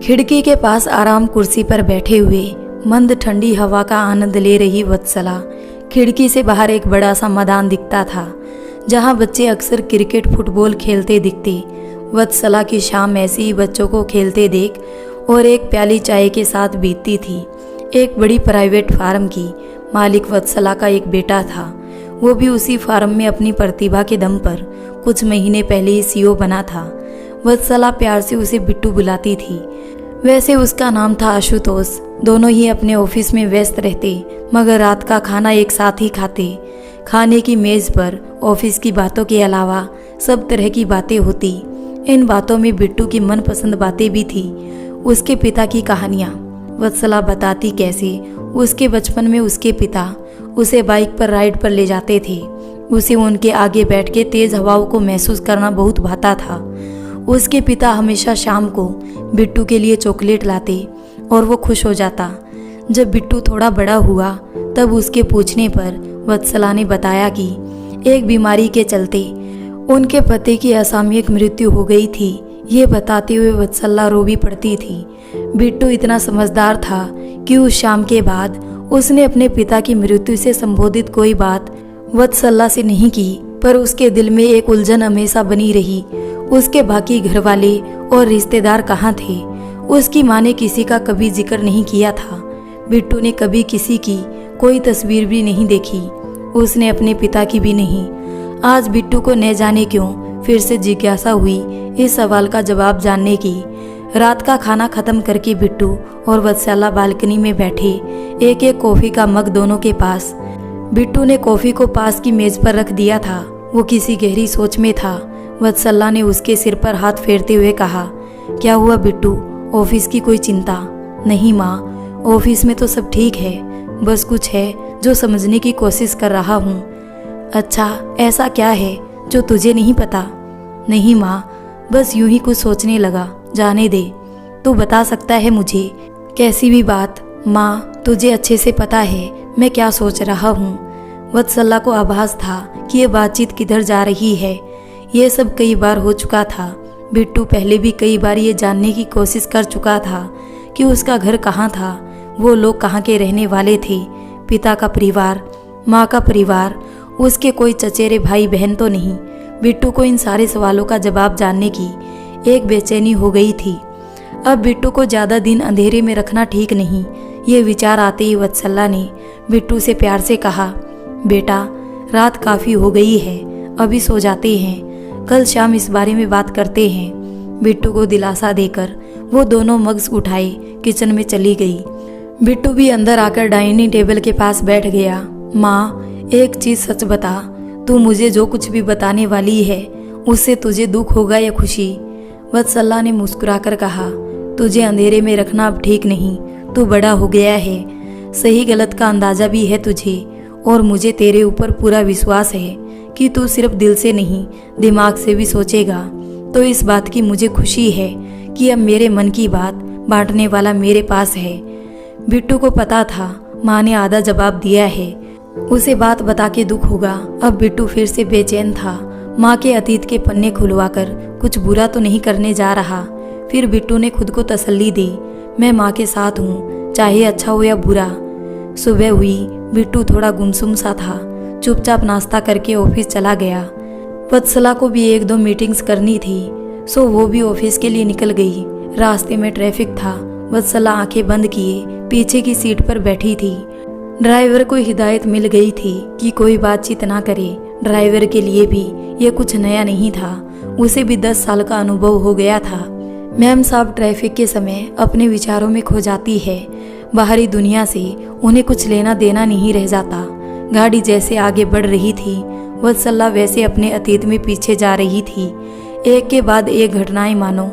खिड़की के पास आराम कुर्सी पर बैठे हुए मंद ठंडी हवा का आनंद ले रही वत्सला खिड़की से बाहर एक बड़ा सा मैदान दिखता था, जहां बच्चे अक्सर क्रिकेट फुटबॉल खेलते दिखते। वत्सला की शाम ऐसे ही बच्चों को खेलते देख और एक प्याली चाय के साथ बीतती थी। एक बड़ी प्राइवेट फार्म की मालिक वत्सला का एक बेटा था। वो भी उसी फार्म में अपनी प्रतिभा के दम पर कुछ महीने पहले ही सीईओ बना था। वत्सला प्यार से उसे बिट्टू बुलाती थी। वैसे उसका नाम था आशुतोष। दोनों ही अपने ऑफिस में व्यस्त रहते, मगर रात का खाना एक साथ ही खाते। खाने की मेज पर ऑफिस की बातों के अलावा सब तरह की बातें होती। इन बातों में बिट्टू की मनपसंद बातें भी थी। उसके पिता की कहानियाँ वत्सला बताती कैसे उसके बचपन में उसके पिता उसे बाइक पर राइड पर ले जाते थे। उसे उनके आगे बैठ के तेज हवाओं को महसूस करना बहुत भाता था। उसके पिता हमेशा शाम को बिट्टू के लिए चॉकलेट लाते और वो खुश हो जाता। जब बिट्टू थोड़ा बड़ा हुआ तब उसके पूछने पर वत्सला ने बताया कि एक बीमारी के चलते उनके पति की असामयिक मृत्यु हो गई थी। ये बताते हुए वत्सला रो भी पड़ती थी। बिट्टू इतना समझदार था कि उस शाम के बाद उसने अपने पिता की मृत्यु से संबोधित कोई बात वत्सला से नहीं की, पर उसके दिल में एक उलझन हमेशा बनी रही। उसके बाकी घरवाले और रिश्तेदार कहाँ थे? उसकी माँ ने किसी का कभी जिक्र नहीं किया था। बिट्टू ने कभी किसी की कोई तस्वीर भी नहीं देखी, उसने अपने पिता की भी नहीं। आज बिट्टू को न जाने क्यों फिर से जिज्ञासा हुई इस सवाल का जवाब जानने की। रात का खाना खत्म करके बिट्टू और वत्सला बालकनी में बैठे, एक एक कॉफी का मग दोनों के पास। बिट्टू ने कॉफी को पास की मेज पर रख दिया था। वो किसी गहरी सोच में था। वत्सला ने उसके सिर पर हाथ फेरते हुए कहा, क्या हुआ बिट्टू, ऑफिस की कोई चिंता? नहीं माँ, ऑफिस में तो सब ठीक है, बस कुछ है जो समझने की कोशिश कर रहा हूँ। अच्छा, ऐसा क्या है जो तुझे नहीं पता? नहीं माँ, बस यूं ही कुछ सोचने लगा, जाने दे। तू बता सकता है मुझे कैसी भी बात? माँ, तुझे अच्छे से पता है मैं क्या सोच रहा हूँ। वत्सला को आभास था कि ये बातचीत किधर जा रही है। ये सब कई बार हो चुका था। बिट्टू पहले भी कई बार ये जानने की कोशिश कर चुका था कि उसका घर कहाँ था, वो लोग कहाँ के रहने वाले थे, पिता का परिवार, माँ का परिवार, उसके कोई चचेरे भाई बहन तो नहीं। बिट्टू को इन सारे सवालों का जवाब जानने की एक बेचैनी हो गई थी। अब बिट्टू को ज़्यादा दिन अंधेरे में रखना ठीक नहीं। ये विचार आते ही वत्सला ने बिट्टू से प्यार से कहा, बेटा, रात काफ़ी हो गई है, अभी सो जाते हैं, कल शाम इस बारे में बात करते हैं। बिट्टू को दिलासा देकर वो दोनों मग्स उठाए किचन में चली गई। बिट्टू भी अंदर आकर डाइनिंग टेबल के पास बैठ गया। माँ, एक चीज़ सच बता, तू मुझे जो कुछ भी बताने वाली है उससे तुझे दुख होगा या खुशी? वत्सला ने मुस्कुराकर कहा, तुझे अंधेरे में रखना अब ठीक नहीं, तू बड़ा हो गया है, सही गलत का अंदाजा भी है तुझे, और मुझे तेरे ऊपर पूरा विश्वास है कि तू सिर्फ दिल से नहीं दिमाग से भी सोचेगा। तो इस बात की मुझे खुशी है कि अब मेरे मन की बात बांटने वाला मेरे पास है। बिट्टू को पता था माँ ने आधा जवाब दिया है, उसे बात बता के दुख होगा। अब बिट्टू फिर से बेचैन था। माँ के अतीत के पन्ने खुलवाकर कुछ बुरा तो नहीं करने जा रहा। फिर बिट्टू ने खुद को तसल्ली दी, मैं माँ के साथ हूँ, चाहे अच्छा हो या बुरा। सुबह हुई, बिट्टू थोड़ा गुमसुम सा था। चुपचाप नाश्ता करके ऑफिस चला गया। वत्सला को भी 1-2 मीटिंग्स करनी थी, सो वो भी ऑफिस के लिए निकल गई। रास्ते में ट्रैफिक था। वत्सला आंखें बंद किए पीछे की सीट पर बैठी थी। ड्राइवर को हिदायत मिल गई थी कि कोई बातचीत ना करे। ड्राइवर के लिए भी ये कुछ नया नहीं था, उसे भी 10 साल का अनुभव हो गया था। मैम साहब ट्रैफिक के समय अपने विचारों में खो जाती है। बाहरी दुनिया से उन्हें कुछ लेना देना नहीं रह जाता। गाड़ी जैसे आगे बढ़ रही थी, वत्सला वैसे अपने अतीत में पीछे जा रही थी। एक के बाद एक घटनाएं मानो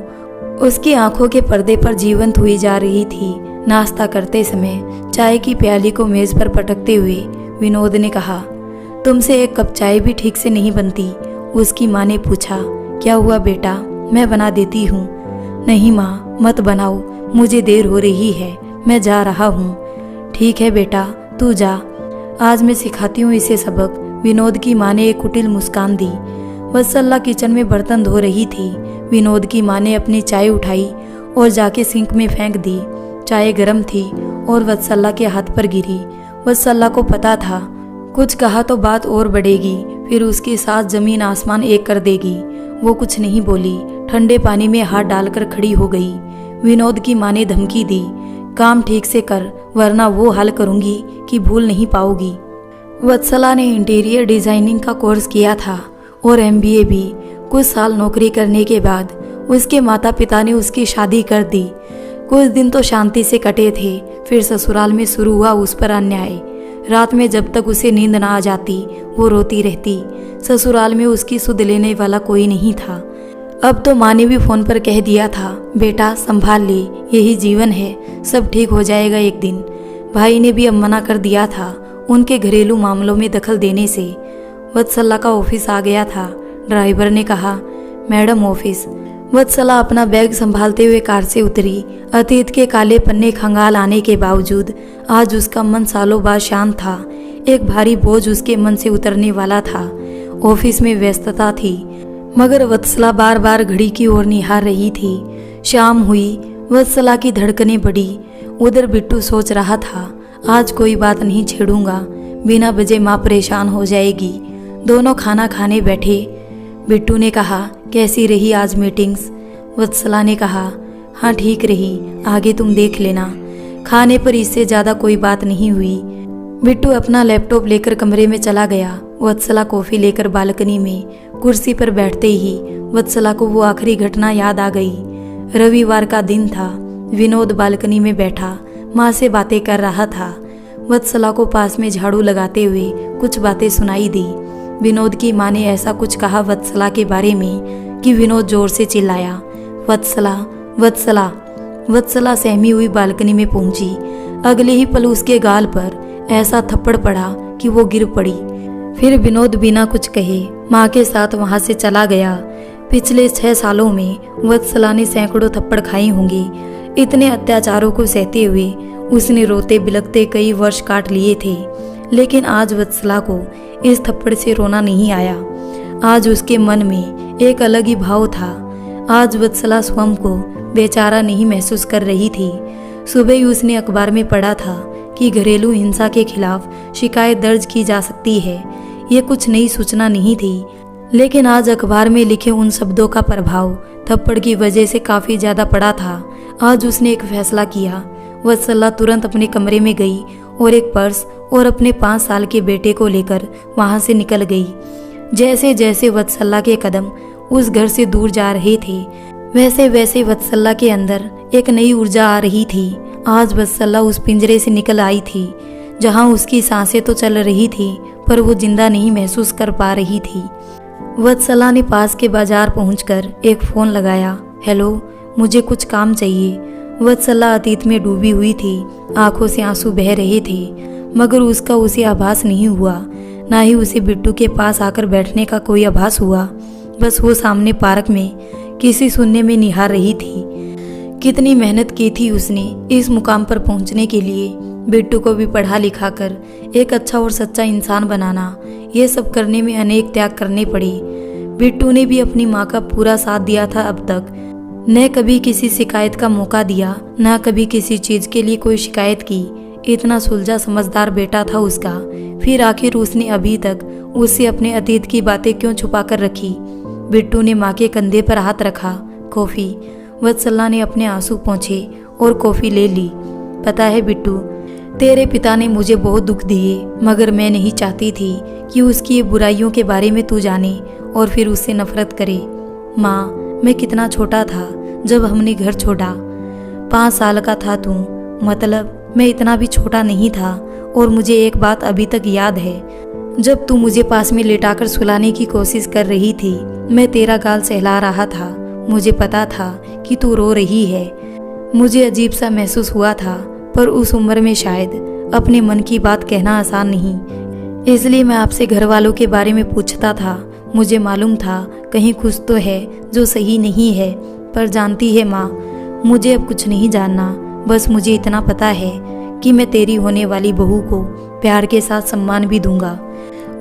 उसकी आंखों के पर्दे पर जीवंत हुई जा रही थी। नाश्ता करते समय चाय की प्याली को मेज पर पटकते हुए विनोद ने कहा, तुमसे एक कप चाय भी ठीक से नहीं बनती। उसकी माँ ने पूछा, क्या हुआ बेटा, मैं बना देती हूँ। नहीं माँ, मत बनाओ, मुझे देर हो रही है, मैं जा रहा हूँ। ठीक है बेटा, तू जा, आज मैं सिखाती हूँ इसे सबक। विनोद की माँ ने एक कुटिल मुस्कान दी। वत्सला किचन में बर्तन धो रही थी। विनोद की माँ ने अपनी चाय उठाई और जाके सिंक में फेंक दी। चाय गर्म थी और वत्सला के हाथ पर गिरी। वत्सला को पता था कुछ कहा तो बात और बढ़ेगी, फिर उसकी सास जमीन आसमान एक कर देगी। वो कुछ नहीं बोली, ठंडे पानी में हाथ डालकर खड़ी हो गई। विनोद की माँ ने धमकी दी, काम ठीक से कर वरना वो हाल करूंगी कि भूल नहीं पाओगी। वत्सला ने इंटीरियर डिजाइनिंग का कोर्स किया था और MBA भी। कुछ साल नौकरी करने के बाद उसके माता पिता ने उसकी शादी कर दी। कुछ दिन तो शांति से कटे थे, फिर ससुराल में शुरू हुआ उस पर अन्याय। रात में जब तक उसे नींद ना आ जाती वो रोती रहती। ससुराल में उसकी सुध लेने वाला कोई नहीं था। अब तो माँ ने भी फोन पर कह दिया था, बेटा संभाल ले, यही जीवन है, सब ठीक हो जाएगा एक दिन। भाई ने भी अब मना कर दिया था उनके घरेलू मामलों में दखल देने से। वत्सला का ऑफिस आ गया था। ड्राइवर ने कहा, मैडम ऑफिस। वत्सला अपना बैग संभालते हुए कार से उतरी। अतीत के काले पन्ने खंगाल आने के बावजूद आज उसका मन सालों बाद शांत था। एक भारी बोझ उसके मन से उतरने वाला था। ऑफिस में व्यस्तता थी, मगर वत्सला बार बार घड़ी की ओर निहार रही थी। शाम हुई, वत्सला की धड़कनें बढ़ी। उधर बिट्टू सोच रहा था, आज कोई बात नहीं छेड़ूंगा, बिना वजह माँ परेशान हो जाएगी। दोनों खाना खाने बैठे। बिट्टू ने कहा, कैसी रही आज मीटिंग्स? वत्सला ने कहा, हाँ ठीक रही, आगे तुम देख लेना। खाने पर इससे ज़्यादा कोई बात नहीं हुई। बिट्टू अपना लैपटॉप लेकर कमरे में चला गया। वत्सला कॉफ़ी लेकर बालकनी में कुर्सी पर बैठते ही वत्सला को वो आखिरी घटना याद आ गई। रविवार का दिन था। विनोद बालकनी में बैठा माँ से बातें कर रहा था। वत्सला को पास में झाड़ू लगाते हुए कुछ बातें सुनाई दी। विनोद की माँ ने ऐसा कुछ कहा वत्सला के बारे में कि विनोद जोर से चिल्लाया, वत्सला वत्सला। वत्सला सहमी हुई बालकनी में पहुंची। अगले ही पल उसके गाल पर ऐसा थप्पड़ पड़ा कि वो गिर पड़ी। फिर विनोद बिना कुछ कहे माँ के साथ वहां से चला गया। पिछले 6 सालों में वत्सला ने सैकड़ों थप्पड़ खाई होंगी। इतने अत्याचारों को सहते हुए उसने रोते बिलखते कई वर्ष काट लिए थे, लेकिन आज वत्सला को इस थप्पड़ से रोना नहीं आया। आज उसके मन में एक अलग ही भाव था। आज वत्सला स्वयं को बेचारा नहीं महसूस कर रही थी। सुबह ही उसने अखबार में पढ़ा था कि घरेलू हिंसा के खिलाफ शिकायत दर्ज की जा सकती है। ये कुछ नई सूचना नहीं थी, लेकिन आज अखबार में लिखे उन शब्दों का प्रभाव थप्पड़ की वजह से काफ़ी ज़्यादा पड़ा था। आज उसने एक फैसला किया। वत्सला तुरंत अपने कमरे में गई और एक पर्स और अपने 5 साल के बेटे को लेकर वहां से निकल गई। जैसे जैसे वत्सला के कदम उस घर से दूर जा रहे थे, वैसे वैसे वत्सला के अंदर एक नई ऊर्जा आ रही थी। आज वत्सला उस पिंजरे से निकल आई थी जहां उसकी सांसें तो चल रही थी, पर वो जिंदा नहीं महसूस कर पा रही थी। वत्सला ने पास के बाजार पहुंचकर एक फ़ोन लगाया। हेलो, मुझे कुछ काम चाहिए। वत्सला अतीत में डूबी हुई थी। आंखों से आंसू बह रहे थे, मगर उसका उसे आभास नहीं हुआ। ना ही उसे बिट्टू के पास आकर बैठने का कोई आभास हुआ। बस वो सामने पार्क में किसी शून्य में निहार रही थी। कितनी मेहनत की थी उसने इस मुकाम पर पहुंचने के लिए। बिट्टू को भी पढ़ा लिखा कर एक अच्छा और सच्चा इंसान बनाना, ये सब करने में अनेक त्याग करने पड़े। बिट्टू ने भी अपनी माँ का पूरा साथ दिया था अब तक। न कभी किसी शिकायत का मौका दिया, न कभी किसी चीज के लिए कोई शिकायत की। इतना सुलझा समझदार बेटा था उसका, फिर आखिर उसने अभी तक उससे अपने अतीत की बातें क्यों छुपा कर रखी। बिट्टू ने माँ के कंधे पर हाथ रखा। कॉफी। वत्सला ने अपने आंसू पोंछे और कॉफी ले ली। पता है बिट्टू, तेरे पिता ने मुझे बहुत दुख दिए, मगर मैं नहीं चाहती थी कि उसकी ये बुराइयों के बारे में तू जाने और फिर उससे नफरत करे। माँ, मैं कितना छोटा था जब हमने घर छोड़ा। 5 साल का था तू, मतलब मैं इतना भी छोटा नहीं था। और मुझे एक बात अभी तक याद है, जब तू मुझे पास में लेटाकर सुलाने की कोशिश कर रही थी, मैं तेरा गाल सहला रहा था। मुझे पता था कि तू रो रही है। मुझे अजीब सा महसूस हुआ था, पर उस उम्र में शायद अपने मन की बात कहना आसान नहीं, इसलिए मैं आपसे घर वालों के बारे में पूछता था। मुझे मालूम था कहीं कुछ तो है जो सही नहीं है, पर जानती है माँ, मुझे अब कुछ नहीं जानना। बस मुझे इतना पता है कि मैं तेरी होने वाली बहू को प्यार के साथ सम्मान भी दूंगा,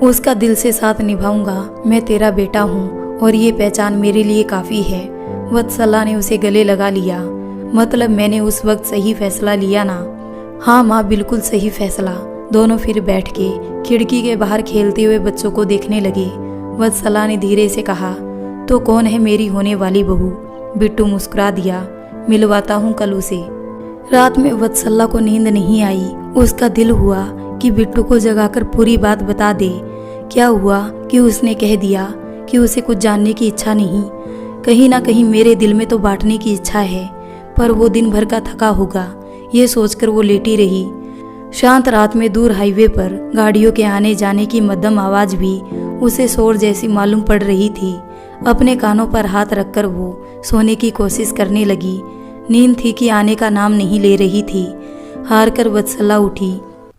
उसका दिल से साथ निभाऊंगा। मैं तेरा बेटा हूँ और ये पहचान मेरे लिए काफ़ी है। वत्सला ने उसे गले लगा लिया। मतलब मैंने उस वक्त सही फैसला लिया ना? हाँ माँ, बिल्कुल सही फैसला। दोनों फिर बैठ के खिड़की के बाहर खेलते हुए बच्चों को देखने लगे। वत्सला ने धीरे से कहा, तो कौन है मेरी होने वाली बहू? बिट्टू मुस्कुरा दिया, मिलवाता हूँ कल उसे। रात में वत्सला को नींद नहीं आई। उसका दिल हुआ कि बिट्टू को जगाकर पूरी बात बता दे। क्या हुआ कि उसने कह दिया कि उसे कुछ जानने की इच्छा नहीं। कहीं ना कहीं मेरे दिल में तो बांटने की इच्छा है, पर वो दिन भर का थका होगा, ये सोचकर वो लेटी रही। शांत रात में दूर हाईवे पर गाड़ियों के आने जाने की मध्यम आवाज भी उसे शोर जैसी मालूम पड़ रही थी। अपने कानों पर हाथ रखकर वो सोने की कोशिश करने लगी। नींद थी कि आने का नाम नहीं ले रही थी। हार कर वत्सला उठी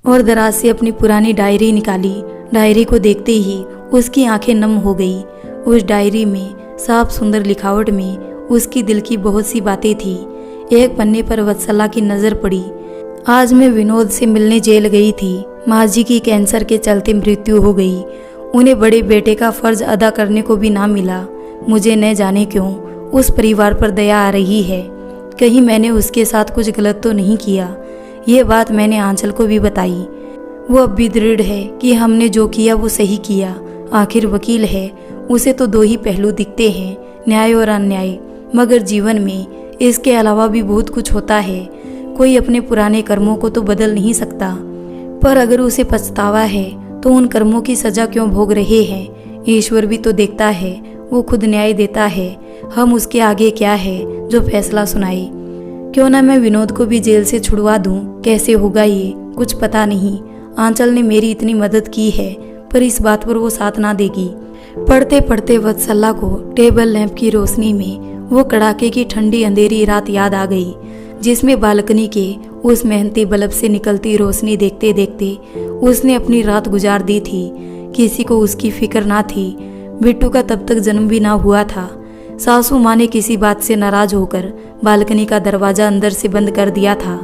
और दराज से अपनी पुरानी डायरी निकाली। डायरी को देखते ही उसकी आंखें नम हो गई। उस डायरी में साफ सुंदर लिखावट में उसकी दिल की बहुत सी बातें थी। एक पन्ने पर वत्सला की नजर पड़ी। आज मैं विनोद से मिलने जेल गई थी। माँ जी की कैंसर के चलते मृत्यु हो गई। उन्हें बड़े बेटे का फर्ज अदा करने को भी ना मिला। मुझे न जाने क्यों उस परिवार पर दया आ रही है। कहीं मैंने उसके साथ कुछ गलत तो नहीं किया। ये बात मैंने आंचल को भी बताई। वो अब भी दृढ़ है कि हमने जो किया वो सही किया। आखिर वकील है, उसे तो दो ही पहलू दिखते हैं, न्याय और अन्याय। मगर जीवन में इसके अलावा भी बहुत कुछ होता है। कोई अपने पुराने कर्मों को तो बदल नहीं सकता, पर अगर उसे पछतावा है तो उन कर्मों की सजा क्यों भोग रहे हैं? ईश्वर भी तो देखता है, वो खुद न्याय देता है। हम उसके आगे क्या है जो फैसला सुनाए? क्यों ना मैं विनोद को भी जेल से छुड़वा दूं? कैसे होगा ये कुछ पता नहीं। आंचल ने मेरी इतनी मदद की है, पर इस बात पर वो साथ ना देगी। पढ़ते पढ़ते वत्सला को टेबल लैंप की रोशनी में वो कड़ाके की ठंडी अंधेरी रात याद आ गई, जिसमें बालकनी के उस मेहनती बल्ब से निकलती रोशनी देखते देखते उसने अपनी रात गुजार दी थी। किसी को उसकी फिक्र ना थी। बिट्टू का तब तक जन्म भी ना हुआ था। सासू माँ ने किसी बात से नाराज होकर बालकनी का दरवाजा अंदर से बंद कर दिया था।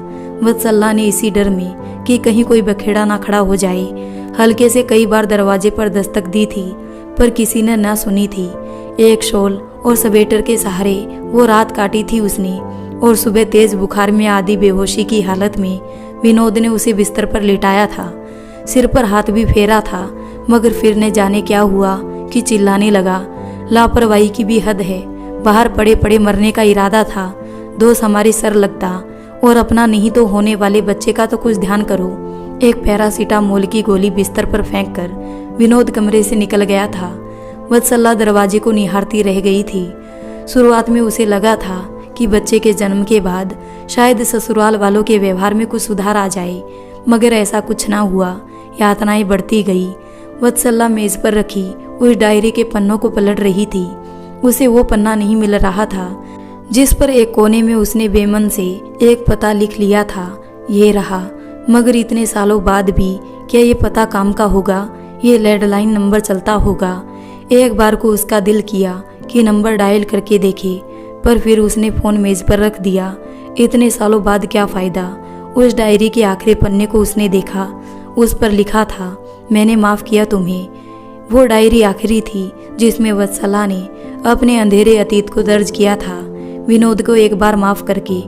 वत्सला ने इसी डर में कि कहीं कोई बखेड़ा ना खड़ा हो जाए, हल्के से कई बार दरवाजे पर दस्तक दी थी, पर किसी ने ना सुनी थी। एक शॉल और स्वेटर के सहारे वो रात काटी थी उसने, और सुबह तेज बुखार में आधी बेहोशी की हालत में विनोद ने उसे बिस्तर पर लेटाया था। सिर पर हाथ भी फेरा था, मगर फिर न जाने क्या हुआ कि चिल्लाने लगा। लापरवाही की भी हद है। बाहर पड़े पड़े मरने का इरादा था। दोस्त हमारी सर लगता, और अपना नहीं तो होने वाले बच्चे का तो कुछ ध्यान करो। एक पैरासीटामोल की गोली बिस्तर पर फेंक कर विनोद कमरे से निकल गया था। वत्सला दरवाजे को निहारती रह गई थी। शुरुआत में उसे लगा था कि बच्चे के जन्म के बाद शायद ससुराल वालों के व्यवहार में कुछ सुधार आ जाए, मगर ऐसा कुछ ना हुआ। यातनाएं बढ़ती गई। वत्सला मेज पर रखी उस डायरी के पन्नों को पलट रही थी। उसे वो पन्ना नहीं मिल रहा था जिस पर एक कोने में उसने बेमन से एक पता लिख लिया था। ये रहा। मगर इतने सालों बाद भी क्या ये पता काम का होगा? ये लैंडलाइन नंबर चलता होगा? एक बार को उसका दिल किया कि नंबर डायल करके देखे, पर फिर उसने फोन मेज पर रख दिया। इतने सालों बाद क्या फायदा? उस डायरी के आखिरी पन्ने को उसने देखा। उस पर लिखा था, मैंने माफ किया तुम्हें। वो डायरी आखिरी थी जिसमें वत्सला ने अपने अंधेरे अतीत को दर्ज किया था, विनोद को एक बार माफ करके।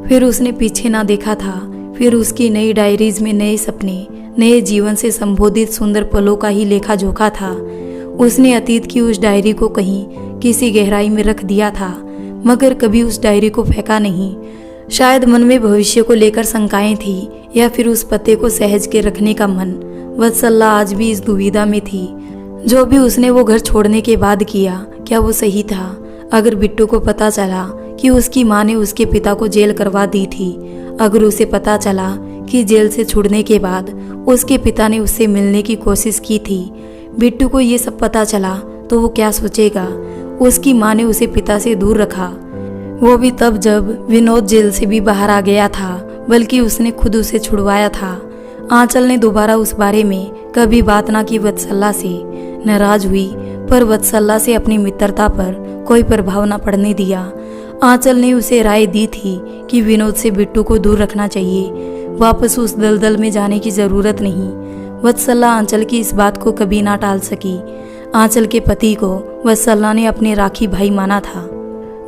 फिर उसने पीछे ना देखा था। फिर उसकी नई डायरीज में नए सपने, नए जीवन से संबोधित सुंदर पलों का ही लेखा जोखा था। उसने अतीत की उस डायरी को कहीं किसी गहराई में रख दिया था, मगर कभी उस डायरी को फेंका नहीं। शायद मन में भविष्य को लेकर शंकाएं थी, या फिर उस पते को सहज के रखने का मन। वत्सला आज भी इस दुविधा में थी। जो भी उसने वो घर छोड़ने के बाद किया, क्या वो सही था? अगर बिट्टू को पता चला कि उसकी माँ ने उसके पिता को जेल करवा दी थी, अगर उसे पता चला कि जेल से छुड़ने के बाद उसके पिता ने उससे मिलने की कोशिश की थी, बिट्टू को ये सब पता चला तो वो क्या सोचेगा? उसकी माँ ने उसे पिता से दूर रखा, वो भी तब जब विनोद जेल से भी बाहर आ गया था, बल्कि उसने खुद उसे छुड़वाया था। आंचल ने दोबारा उस बारे में कभी बात ना की। वत्सला से नाराज हुई, पर वत्सला से अपनी मित्रता पर कोई प्रभाव न पड़ने दिया। आंचल ने उसे राय दी थी कि विनोद से बिट्टू को दूर रखना चाहिए, वापस उस दलदल में जाने की जरूरत नहीं। वत्सला आंचल की इस बात को कभी ना टाल सकी। आंचल के पति को वत्सला ने अपने राखी भाई माना था।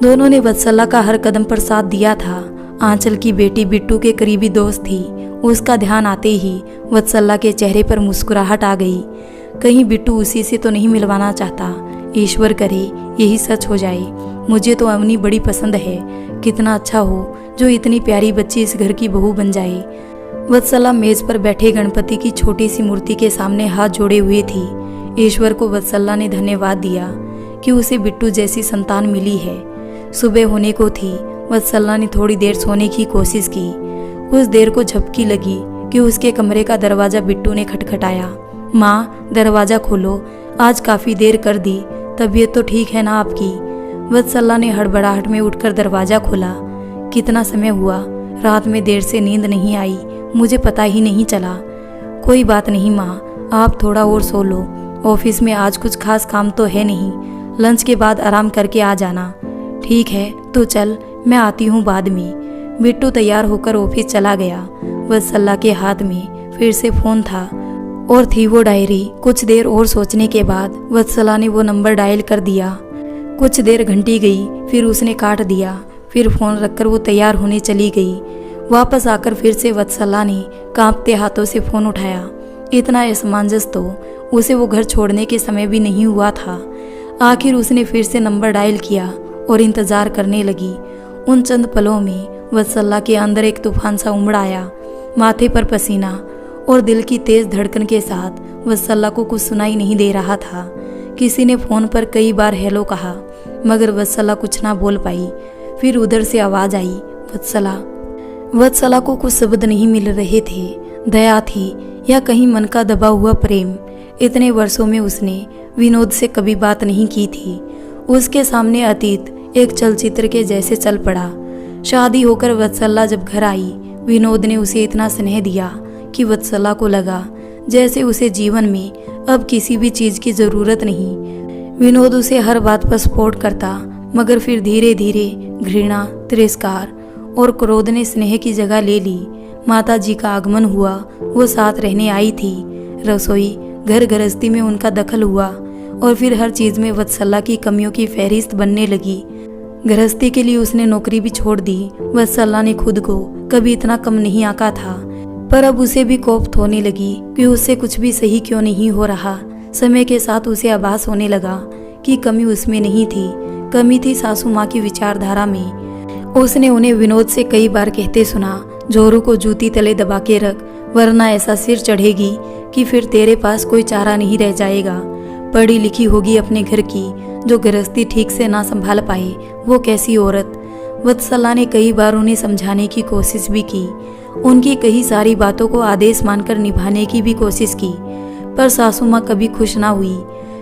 दोनों ने वत्सला का हर कदम पर साथ दिया था। आंचल की बेटी बिट्टू के करीबी दोस्त थी। उसका ध्यान आते ही वत्सला के चेहरे पर मुस्कुराहट आ गई। कहीं बिट्टू उसी से तो नहीं मिलवाना चाहता। ईश्वर करे यही सच हो जाए। मुझे तो अवनी बड़ी पसंद है। कितना अच्छा हो जो इतनी प्यारी बच्ची इस घर की बहू बन जाए। वत्सला मेज पर बैठे गणपति की छोटी सी मूर्ति के सामने हाथ जोड़े हुए थी। ईश्वर को वत्सला ने धन्यवाद दिया कि उसे बिट्टू जैसी संतान मिली है। सुबह होने को थी। वत्सला ने थोड़ी देर सोने की कोशिश की। कुछ देर को झपकी लगी कि उसके कमरे का दरवाजा बिट्टू ने खटखटाया। माँ, दरवाजा खोलो, आज काफी देर कर दी। तबीयत तो ठीक है ना आपकी? वत्सला ने हड़बड़ाहट में उठकर दरवाजा खोला। कितना समय हुआ? रात में देर से नींद नहीं आई, मुझे पता ही नहीं चला। कोई बात नहीं माँ, आप थोड़ा और सो लो। ऑफिस में आज कुछ खास काम तो है नहीं। लंच के बाद आराम करके आ जाना। ठीक है तो चल, मैं आती हूँ बाद में। बिट्टू तैयार होकर ऑफिस चला गया। वत्सला के हाथ में फिर से फोन था और थी वो डायरी। कुछ देर और सोचने के बाद वत्सला ने वो नंबर डायल कर दिया। कुछ देर घंटी गई, फिर उसने काट दिया। फिर फोन रखकर वो तैयार होने चली गई। वापस आकर फिर से वत्सला ने कांपते हाथों से फोन उठाया। इतना असमंजस तो उसे वो घर छोड़ने के समय भी नहीं हुआ था। आखिर उसने फिर से नंबर डायल किया और इंतजार करने लगी। उन चंद पलों में वत्सला के अंदर एक तूफान सा उमड़ आया। माथे पर पसीना और दिल की तेज धड़कन के साथ वत्सला को कुछ सुनाई नहीं दे रहा था। किसी ने फोन पर कई बार हेलो कहा, मगर वत्सला कुछ ना बोल पाई। फिर उधर से आवाज आई, वत्सला। वत्सला को कुछ शब्द नहीं मिल रहे थे। दया थी या कहीं मन का दबा हुआ प्रेम। इतने वर्षों में उसने विनोद से कभी बात नहीं की थी। उसके सामने अतीत एक चलचित्र के जैसे चल पड़ा। शादी होकर वत्सला जब घर आई, विनोद ने उसे इतना स्नेह दिया कि वत्सला को लगा जैसे उसे जीवन में अब किसी भी चीज की जरूरत नहीं। विनोद उसे हर बात पर सपोर्ट करता, मगर फिर धीरे धीरे घृणा, तिरस्कार और क्रोध ने स्नेह की जगह ले ली। माता जी का आगमन हुआ, वो साथ रहने आई थी। रसोई, घर गृहस्थी में उनका दखल हुआ और फिर हर चीज में वत्सला की कमियों की फहरिस्त बनने लगी। गृहस्थी के लिए उसने नौकरी भी छोड़ दी। वत्सला ने खुद को कभी इतना कम नहीं आंका था, पर अब उसे भी कोफ्त होने लगी कि उससे कुछ भी सही क्यों नहीं हो रहा। समय के साथ उसे आभास होने लगा कि कमी उसमें नहीं थी, कमी थी सासू माँ की विचारधारा में। उसने उन्हें विनोद से कई बार कहते सुना, जोरू को जूती तले दबा के रख, वरना ऐसा सिर चढ़ेगी कि फिर तेरे पास कोई चारा नहीं रह जाएगा। पढ़ी लिखी होगी अपने घर की, जो गृहस्थी ठीक से ना संभाल पाए, वो कैसी औरत। वत्सला ने कई बार उन्हें समझाने की कोशिश भी की, उनकी कई सारी बातों को आदेश मानकर निभाने की भी कोशिश की, पर सासू माँ कभी खुश ना हुई।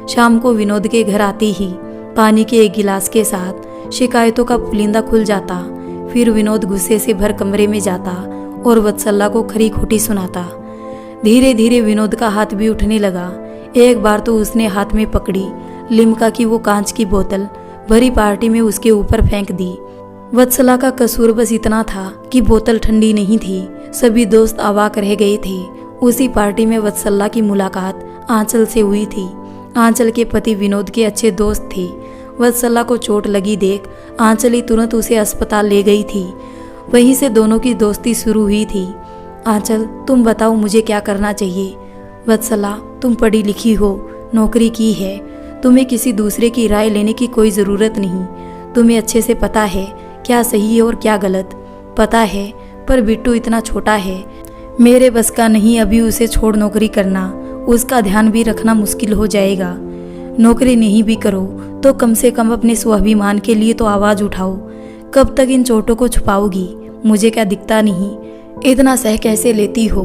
शाम को विनोद के घर आते ही पानी के एक गिलास के साथ शिकायतों का पुलिंदा खुल जाता। फिर विनोद गुस्से से भर कमरे में जाता और वत्सला को खरी खोटी सुनाता। धीरे धीरे विनोद का हाथ भी उठने लगा। एक बार तो उसने हाथ में पकड़ी लिम्का की वो कांच की बोतल भरी पार्टी में उसके ऊपर फेंक दी। वत्सला का कसूर बस इतना था कि बोतल ठंडी नहीं थी। सभी दोस्त अवाक रह गए थे। उसी पार्टी में वत्सला की मुलाकात आंचल से हुई थी। आंचल के पति विनोद के अच्छे दोस्त थे। वत्सला को चोट लगी देख आंचल ही तुरंत उसे अस्पताल ले गई थी। वहीं से दोनों की दोस्ती शुरू हुई थी। आंचल, तुम बताओ मुझे क्या करना चाहिए? वत्सला, तुम पढ़ी लिखी हो, नौकरी की है, तुम्हें किसी दूसरे की राय लेने की कोई ज़रूरत नहीं। तुम्हें अच्छे से पता है क्या सही है और क्या गलत। पता है, पर बिट्टू इतना छोटा है, मेरे बस का नहीं अभी उसे छोड़ नौकरी करना। उसका ध्यान भी रखना मुश्किल हो जाएगा। नौकरी नहीं भी करो तो कम से कम अपने स्वाभिमान के लिए तो आवाज़ उठाओ। कब तक इन चोटों को छुपाओगी? मुझे क्या दिखता नहीं? इतना सह कैसे लेती हो?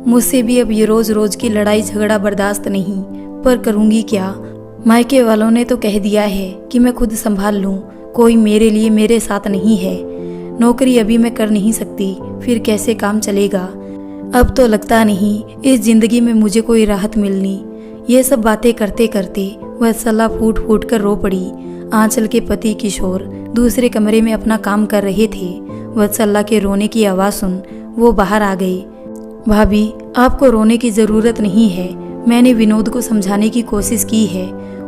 मुझसे भी अब ये रोज रोज की लड़ाई झगड़ा बर्दाश्त नहीं, पर करूँगी क्या? मायके वालों ने तो कह दिया है कि मैं खुद संभाल लूँ, कोई मेरे लिए मेरे साथ नहीं है। नौकरी अभी मैं कर नहीं सकती, फिर कैसे काम चलेगा? अब तो लगता नहीं इस जिंदगी में मुझे कोई राहत मिलनी। ये सब बातें करते करते वत्सला फूट फूट कर रो पड़ी। आंचल के पति किशोर दूसरे कमरे में अपना काम कर रहे थे। वत्सला के रोने की आवाज़ सुन वो बाहर आ गई। भाभी, आपको रोने की ज़रूरत नहीं है। मैंने विनोद को समझाने की कोशिश की है,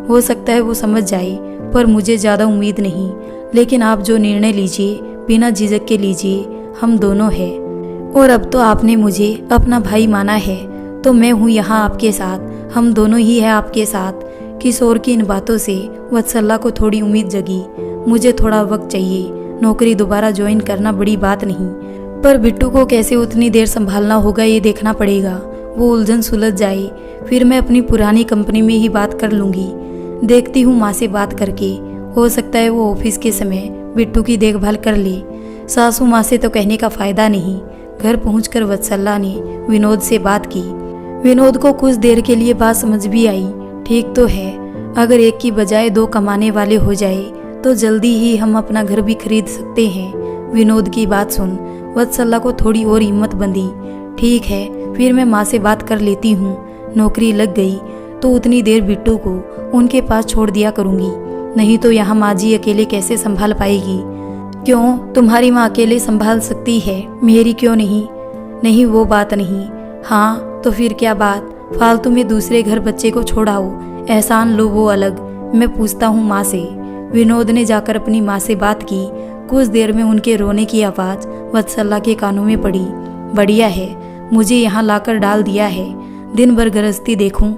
हो सकता है वो समझ जाए, पर मुझे ज़्यादा उम्मीद नहीं। लेकिन आप जो निर्णय लीजिए बिना झिझक के लीजिए। हम दोनों हैं। और अब तो आपने मुझे अपना भाई माना है, तो मैं हूँ यहाँ आपके साथ, हम दोनों ही हैं आपके साथ। किशोर की इन बातों से वत्सला को थोड़ी उम्मीद जगी। मुझे थोड़ा वक्त चाहिए, नौकरी दोबारा ज्वाइन करना बड़ी बात नहीं, पर बिट्टू को कैसे उतनी देर संभालना होगा ये देखना पड़ेगा। वो उलझन सुलझ जाए फिर मैं अपनी पुरानी कंपनी में ही बात कर लूँगी। देखती हूँ माँ से बात करके, हो सकता है वो ऑफिस के समय बिट्टू की देखभाल कर ले। सासू माँ से तो कहने का फ़ायदा नहीं। घर पहुंचकर वत्सला ने विनोद से बात की। विनोद को कुछ देर के लिए बात समझ भी आई। ठीक तो है, अगर एक की बजाय 2 कमाने वाले हो जाए तो जल्दी ही हम अपना घर भी खरीद सकते हैं। विनोद की बात सुन वत्सला को थोड़ी और हिम्मत बंधी। ठीक है, फिर मैं माँ से बात कर लेती हूँ। नौकरी लग गई तो उतनी देर बिट्टू को उनके पास छोड़ दिया करूँगी, नहीं तो यहाँ माँ जी अकेले कैसे संभाल पाएगी। क्यों, तुम्हारी माँ अकेले संभाल सकती है, मेरी क्यों नहीं? नहीं वो बात नहीं। हाँ तो फिर क्या बात, फालतू में दूसरे घर बच्चे को छोड़ाओ, एहसान लो वो अलग। मैं पूछता हूँ माँ से। विनोद ने जाकर अपनी माँ से बात की। कुछ देर में उनके रोने की आवाज़ वत्सला के कानों में पड़ी। बढ़िया है, मुझे यहाँ लाकर डाल दिया है, दिन भर गृहस्थी देखूं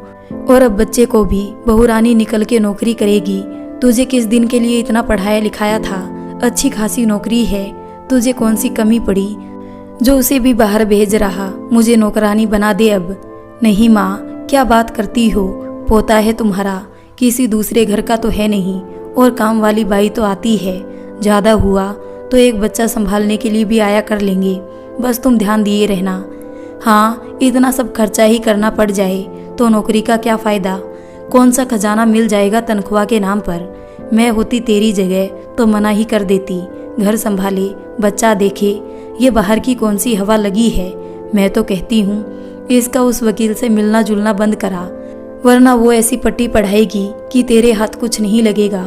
और अब बच्चे को भी बहुरानी निकल के नौकरी करेगी। तुझे किस दिन के लिए इतना पढ़ाया लिखाया था, अच्छी खासी नौकरी है, तुझे कौन सी कमी पड़ी जो उसे भी बाहर भेज रहा। मुझे नौकरानी बना दे अब। नहीं माँ, क्या बात करती हो, पोता है तुम्हारा, किसी दूसरे घर का तो है नहीं, और काम वाली बाई तो आती है। ज़्यादा हुआ तो एक बच्चा संभालने के लिए भी आया कर लेंगे, बस तुम ध्यान दिए रहना। हाँ, इतना सब खर्चा ही करना पड़ जाए तो नौकरी का क्या फ़ायदा, कौन सा खजाना मिल जाएगा तनख्वाह के नाम पर। मैं होती तेरी जगह तो मना ही कर देती, घर संभाले, बच्चा देखे, ये बाहर की कौन सी हवा लगी है। मैं तो कहती हूँ इसका उस वकील से मिलना जुलना बंद करा, वरना वो ऐसी पट्टी पढ़ाएगी कि तेरे हाथ कुछ नहीं लगेगा।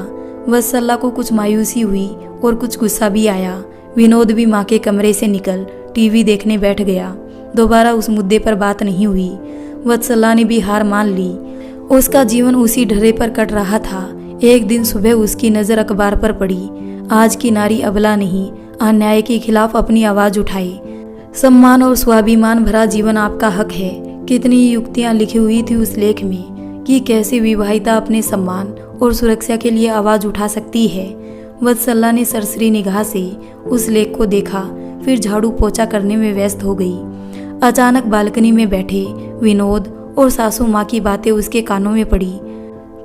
वत्सला को कुछ मायूसी हुई और कुछ गुस्सा भी आया। विनोद भी माँ के कमरे से निकल टीवी देखने बैठ गया। दोबारा उस मुद्दे पर बात नहीं हुई। वत्सला ने भी हार मान ली। उसका जीवन उसी ढर्रे पर कट रहा था। एक दिन सुबह उसकी नज़र अखबार पर पड़ी। आज की नारी अबला नहीं, अन्याय के खिलाफ अपनी आवाज़ उठाए। सम्मान और स्वाभिमान भरा जीवन आपका हक है। कितनी युक्तियाँ लिखी हुई थी उस लेख में कि कैसे विवाहिता अपने सम्मान और सुरक्षा के लिए आवाज़ उठा सकती है। वत्सला ने सरसरी निगाह से उस लेख को देखा, फिर झाड़ू पोछा करने में व्यस्त हो गई। अचानक बालकनी में बैठे विनोद और सासू माँ की बातें उसके कानों में पड़ी।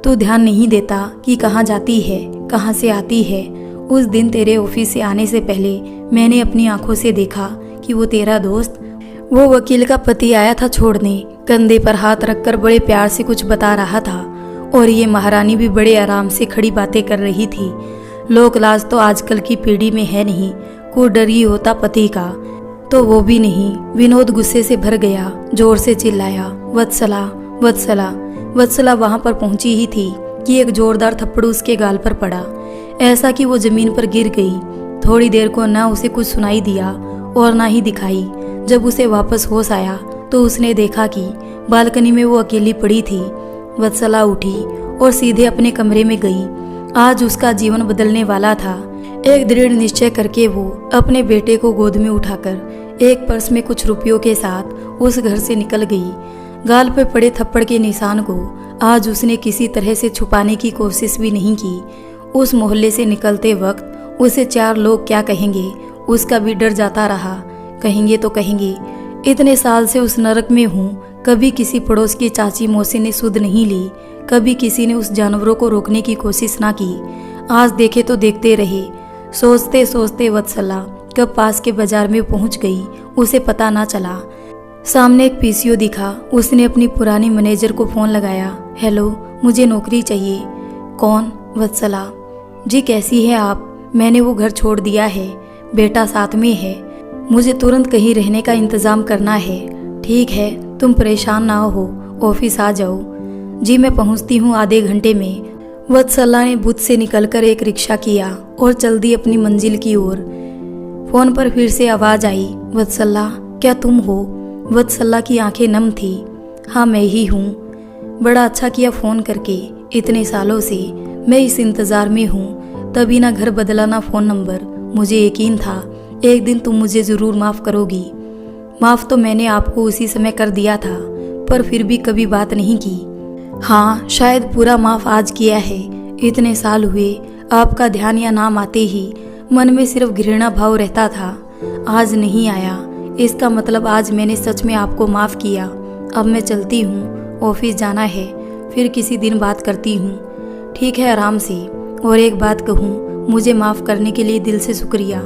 तो ध्यान नहीं देता कि कहाँ जाती है, कहाँ से आती है। उस दिन तेरे ऑफिस से आने से पहले मैंने अपनी आंखों से देखा कि वो तेरा दोस्त, वो वकील का पति आया था छोड़ने। कंधे पर हाथ रखकर बड़े प्यार से कुछ बता रहा था और ये महारानी भी बड़े आराम से खड़ी बातें कर रही थी। लोक लाज तो आजकल की पीढ़ी में है नहीं, को डर ही होता पति का, तो वो भी नहीं। विनोद गुस्से से भर गया, जोर से चिल्लाया, वत्सला वत्सला। वत्सला वहां पर पहुंची ही थी कि एक जोरदार थप्पड़ उसके गाल पर पड़ा, ऐसा कि वो जमीन पर गिर गई। थोड़ी देर को ना उसे कुछ सुनाई दिया और ना ही दिखाई। जब उसे वापस होश आया तो उसने देखा कि बालकनी में वो अकेली पड़ी थी। वत्सला उठी और सीधे अपने कमरे में गई। आज उसका जीवन बदलने वाला था। एक दृढ़ निश्चय करके वो अपने बेटे को गोद में उठाकर एक पर्स में कुछ रुपयों के साथ उस घर से निकल गई। गाल पे पड़े थप्पड़ के निशान को आज उसने किसी तरह से छुपाने की कोशिश भी नहीं की। उस मोहल्ले से निकलते वक्त उसे 4 लोग क्या कहेंगे, उसका भी डर जाता रहा। कहेंगे तो कहेंगे, इतने साल से उस नरक में हूँ, कभी किसी पड़ोस की चाची मौसी ने सुध नहीं ली, कभी किसी ने उस जानवरों को रोकने की कोशिश ना की। आज देखे तो देखते रहे। सोचते सोचते वत्सला कब पास के बाजार में पहुंच गई उसे पता ना चला। सामने एक पीसीओ दिखा। उसने अपनी पुरानी मैनेजर को फोन लगाया। हेलो, मुझे नौकरी चाहिए। कौन? वत्सला जी, कैसी है आप? मैंने वो घर छोड़ दिया है, बेटा साथ में है, मुझे तुरंत कहीं रहने का इंतजाम करना है। ठीक है, तुम परेशान ना हो, ऑफिस आ जाओ। जी मैं पहुंचती हूँ आधे घंटे में। वत्सला ने बूथ से निकलकर एक रिक्शा किया और चल दी अपनी मंजिल की ओर। फोन पर फिर से आवाज आई, वत्सला क्या तुम हो? वत्सला की आंखें नम थी। हाँ मैं ही हूँ। बड़ा अच्छा किया फ़ोन करके, इतने सालों से मैं इस इंतज़ार में हूँ। तभी ना घर बदला ना फ़ोन नंबर। मुझे यकीन था एक दिन तुम मुझे ज़रूर माफ़ करोगी। माफ़ तो मैंने आपको उसी समय कर दिया था, पर फिर भी कभी बात नहीं की। हाँ, शायद पूरा माफ़ आज किया है। इतने साल हुए, आपका ध्यान या नाम आते ही मन में सिर्फ घृणा भाव रहता था। आज नहीं आया, इसका मतलब आज मैंने सच में आपको माफ़ किया। अब मैं चलती हूँ, ऑफिस जाना है, फिर किसी दिन बात करती हूँ। ठीक है, आराम से। और एक बात कहूँ, मुझे माफ़ करने के लिए दिल से शुक्रिया।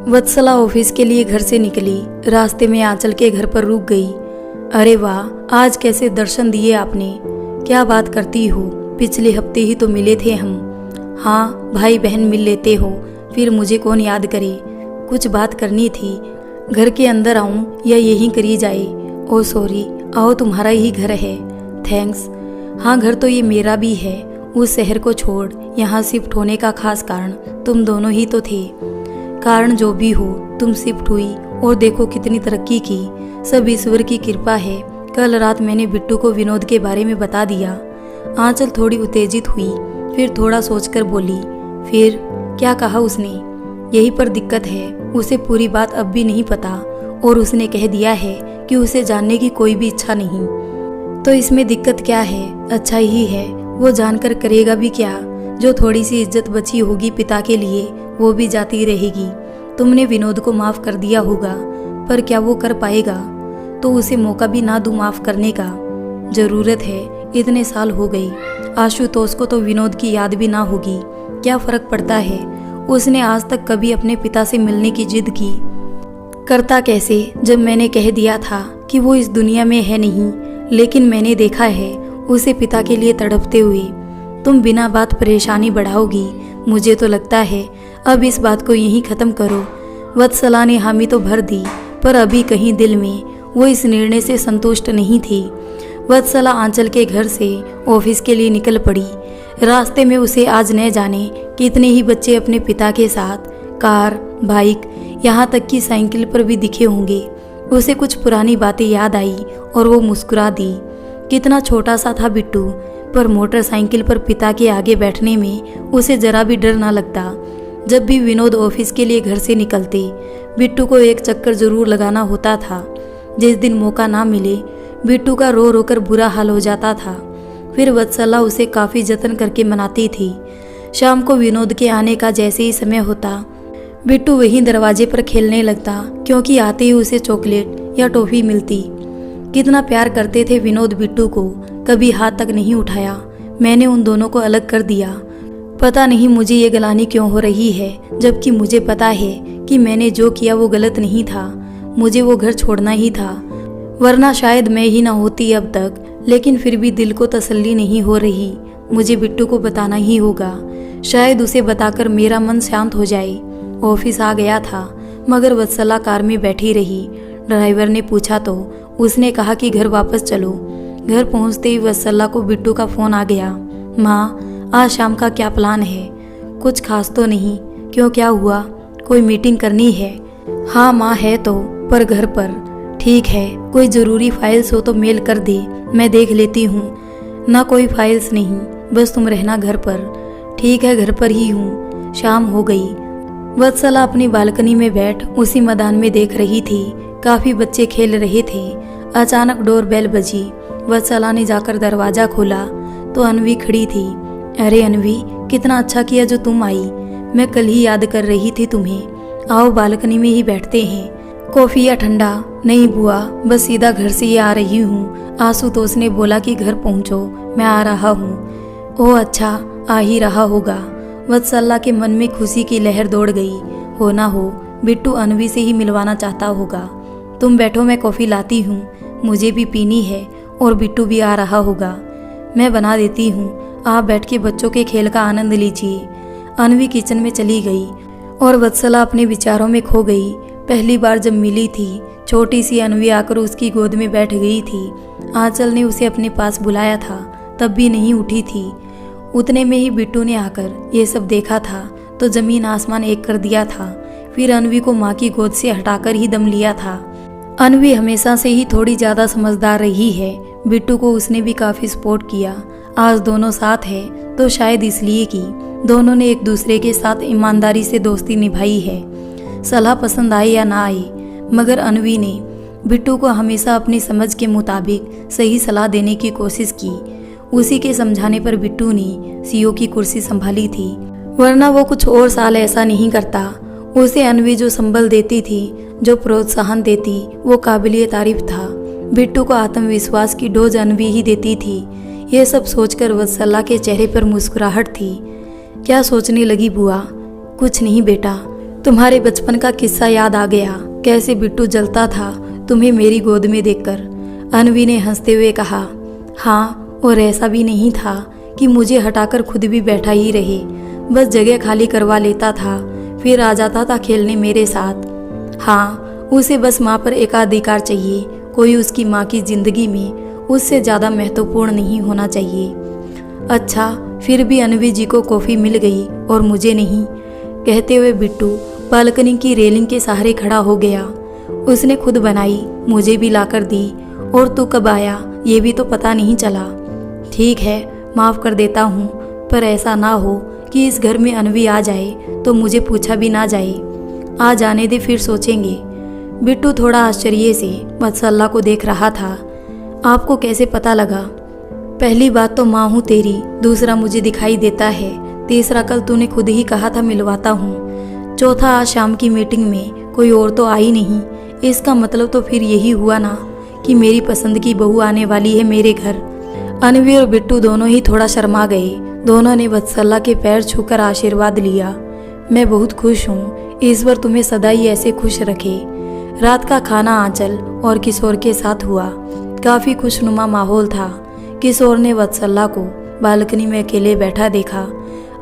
वत्सला ऑफिस के लिए घर से निकली। रास्ते में आंचल के घर पर रुक गई। अरे वाह, आज कैसे दर्शन दिए आपने। क्या बात करती हो, पिछले हफ्ते ही तो मिले थे हम। हाँ, भाई बहन मिल लेते हो, फिर मुझे कौन याद करे। कुछ बात करनी थी। घर के अंदर आऊं या यहीं करी जाए। ओ सॉरी, आओ, तुम्हारा ही घर है। थैंक्स। हाँ, घर तो ये मेरा भी है। उस शहर को छोड़ यहाँ शिफ्ट होने का खास कारण तुम दोनों ही तो थे। कारण जो भी हो, तुम शिफ्ट हुई और देखो कितनी तरक्की की। सब ईश्वर की कृपा है। कल रात मैंने बिट्टू को विनोद के बारे में बता दिया। आंचल थोड़ी उत्तेजित हुई, फिर थोड़ा सोचकर बोली, फिर क्या कहा उसने? यही पर दिक्कत है, उसे पूरी बात अब भी नहीं पता और उसने कह दिया है कि उसे जानने की कोई भी इच्छा नहीं। तो इसमें दिक्कत क्या है? अच्छा ही है। वो जानकर करेगा भी क्या? जो थोड़ी सी इज्जत बची होगी पिता के लिए, वो भी जाती रहेगी। तुमने विनोद को माफ कर दिया होगा, पर क्या वो कर पाएगा? तो उसे मौका भी ना दूं माफ करने का। जरूरत है, इतने साल हो गए। आशुतोष को तो विनोद की याद भी ना होगी, क्या फर्क पड़ता है। उसने आज तक कभी अपने पिता से मिलने की जिद की। करता कैसे, जब मैंने कह दिया था कि वो इस दुनिया में है नहीं। लेकिन मैंने देखा है उसे पिता के लिए तड़पते हुए। तुम बिना बात परेशानी बढ़ाओगी। मुझे तो लगता है अब इस बात को यहीं ख़त्म करो। वत्सला ने हामी तो भर दी, पर अभी कहीं दिल में वो इस निर्णय से संतुष्ट नहीं थी। वत्सला आंचल के घर से ऑफिस के लिए निकल पड़ी। रास्ते में उसे आज न जाने कितने ही बच्चे अपने पिता के साथ कार, बाइक, यहाँ तक कि साइकिल पर भी दिखे होंगे। उसे कुछ पुरानी बातें याद आई और वो मुस्कुरा दी। कितना छोटा सा था बिट्टू, पर मोटरसाइकिल पर पिता के आगे बैठने में उसे जरा भी डर ना लगता। जब भी विनोद ऑफिस के लिए घर से निकलते, बिट्टू को एक चक्कर जरूर लगाना होता था। जिस दिन मौका ना मिले, बिट्टू का रो रो कर बुरा हाल हो जाता था। फिर वत्सला उसे काफ़ी जतन करके मनाती थी। शाम को विनोद के आने का जैसे ही समय होता, बिट्टू वहीं दरवाजे पर खेलने लगता, क्योंकि आते ही उसे चॉकलेट या टॉफ़ी मिलती। कितना प्यार करते थे विनोद बिट्टू को, कभी हाथ तक नहीं उठाया। मैंने उन दोनों को अलग कर दिया। पता नहीं मुझे ये गलानी क्यों हो रही है, जबकि मुझे पता है कि मैंने जो किया वो गलत नहीं था। मुझे वो घर छोड़ना ही था, वरना शायद मैं ही ना होती अब तक। लेकिन फिर भी दिल को तसल्ली नहीं हो रही। मुझे बिट्टू को बताना ही होगा, शायद उसे बताकर मेरा मन शांत हो जाए। ऑफिस आ गया था, मगर वत्सला कार में बैठी रही। ड्राइवर ने पूछा तो उसने कहा कि घर वापस चलो। घर पहुंचते ही वत्सला को बिट्टू का फ़ोन आ गया। माँ, आज शाम का क्या प्लान है? कुछ खास तो नहीं। क्यों, क्या हुआ? कोई मीटिंग करनी है? हाँ माँ, है तो, पर घर पर। ठीक है, कोई ज़रूरी फाइल्स हो तो मेल कर दे, मैं देख लेती हूँ। ना कोई फाइल्स नहीं, बस तुम रहना घर पर। ठीक है, घर पर ही हूँ। शाम हो गई। वत्सला अपनी बालकनी में बैठ उसी मैदान में देख रही थी। काफ़ी बच्चे खेल रहे थे। अचानक डोर बेल बजी। वत्सला ने जाकर दरवाज़ा खोला तो अनवी खड़ी थी। अरे अनवी, कितना अच्छा किया जो तुम आई। मैं कल ही याद कर रही थी तुम्हें। आओ, बालकनी में ही बैठते हैं। कॉफ़ी या ठंडा? नहीं बुआ, बस सीधा घर से ही आ रही हूँ। आशुतोष ने बोला कि घर पहुँचो, मैं आ रहा हूँ। ओह अच्छा, आ ही रहा होगा। वत्सला के मन में खुशी की लहर दौड़ गई। हो ना हो, बिट्टू अनवी से ही मिलवाना चाहता होगा। तुम बैठो, मैं कॉफ़ी लाती हूँ, मुझे भी पीनी है और बिट्टू भी आ रहा होगा। मैं बना देती हूँ, आप बैठ के बच्चों के खेल का आनंद लीजिए। अनवी किचन में चली गई और वत्सला अपने विचारों में खो गई। पहली बार जब मिली थी, छोटी सी अनवी आकर उसकी गोद में बैठ गई थी। आंचल ने उसे अपने पास बुलाया था, तब भी नहीं उठी थी। उतने में ही बिट्टू ने आकर ये सब देखा था तो जमीन आसमान एक कर दिया था। फिर अनवी को माँ की गोद से हटाकर ही दम लिया था। अनवी हमेशा से ही थोड़ी ज़्यादा समझदार रही है। बिट्टू को उसने भी काफ़ी सपोर्ट किया। आज दोनों साथ है तो शायद इसलिए कि दोनों ने एक दूसरे के साथ ईमानदारी से दोस्ती निभाई है। सलाह पसंद आए या ना आए, मगर अनवी ने बिट्टू को हमेशा अपनी समझ के मुताबिक सही सलाह देने की कोशिश की। उसी के समझाने पर बिट्टू ने सीईओ की कुर्सी संभाली थी, वरना वो कुछ और साल ऐसा नहीं करता। उसे अनवी जो संबल देती थी, जो प्रोत्साहन देती, वो काबिलिए तारीफ था। बिट्टू को आत्मविश्वास की डोज अनवी ही देती थी। यह सब सोचकर वत्सला के चेहरे पर मुस्कुराहट थी। क्या सोचने लगी बुआ? कुछ नहीं बेटा, तुम्हारे बचपन का किस्सा याद आ गया, कैसे बिट्टू जलता था तुम्हें मेरी गोद में देखकर। अनवी ने हंसते हुए कहा। हाँ, और ऐसा भी नहीं था कि मुझे हटाकर खुद भी बैठा ही रहे, बस जगह खाली करवा लेता था, फिर आ जाता था खेलने मेरे साथ। हाँ, उसे बस माँ पर एकाधिकार चाहिए, कोई उसकी माँ की जिंदगी में उससे ज़्यादा महत्वपूर्ण नहीं होना चाहिए। अच्छा, फिर भी अनवी जी को कॉफ़ी मिल गई और मुझे नहीं, कहते हुए बिट्टू बालकनी की रेलिंग के सहारे खड़ा हो गया। उसने खुद बनाई, मुझे भी लाकर दी, और तू कब आया ये भी तो पता नहीं चला। ठीक है, माफ़ कर देता हूँ, पर ऐसा ना हो कि इस घर में अनवी आ जाए तो मुझे पूछा भी ना जाए। आ जाने दे, फिर सोचेंगे। बिट्टू थोड़ा आश्चर्य से वत्सला को देख रहा था। आपको कैसे पता लगा? पहली बात तो माँ हूँ तेरी, दूसरा मुझे दिखाई देता है, तीसरा कल तूने खुद ही कहा था मिलवाता हूँ, चौथा आज शाम की मीटिंग में कोई और तो आई नहीं। इसका मतलब तो फिर यही हुआ ना कि मेरी पसंद की बहू आने वाली है मेरे घर। अनवी और बिट्टू दोनों ही थोड़ा शर्मा गए। दोनों ने वत्सला के पैर छूकर आशीर्वाद लिया। मैं बहुत खुश हूँ, ईश्वर तुम्हें सदा ही ऐसे खुश रखे। रात का खाना आंचल और किशोर के साथ हुआ। काफ़ी खुशनुमा माहौल था। किशोर ने वत्सला को बालकनी में अकेले बैठा देखा।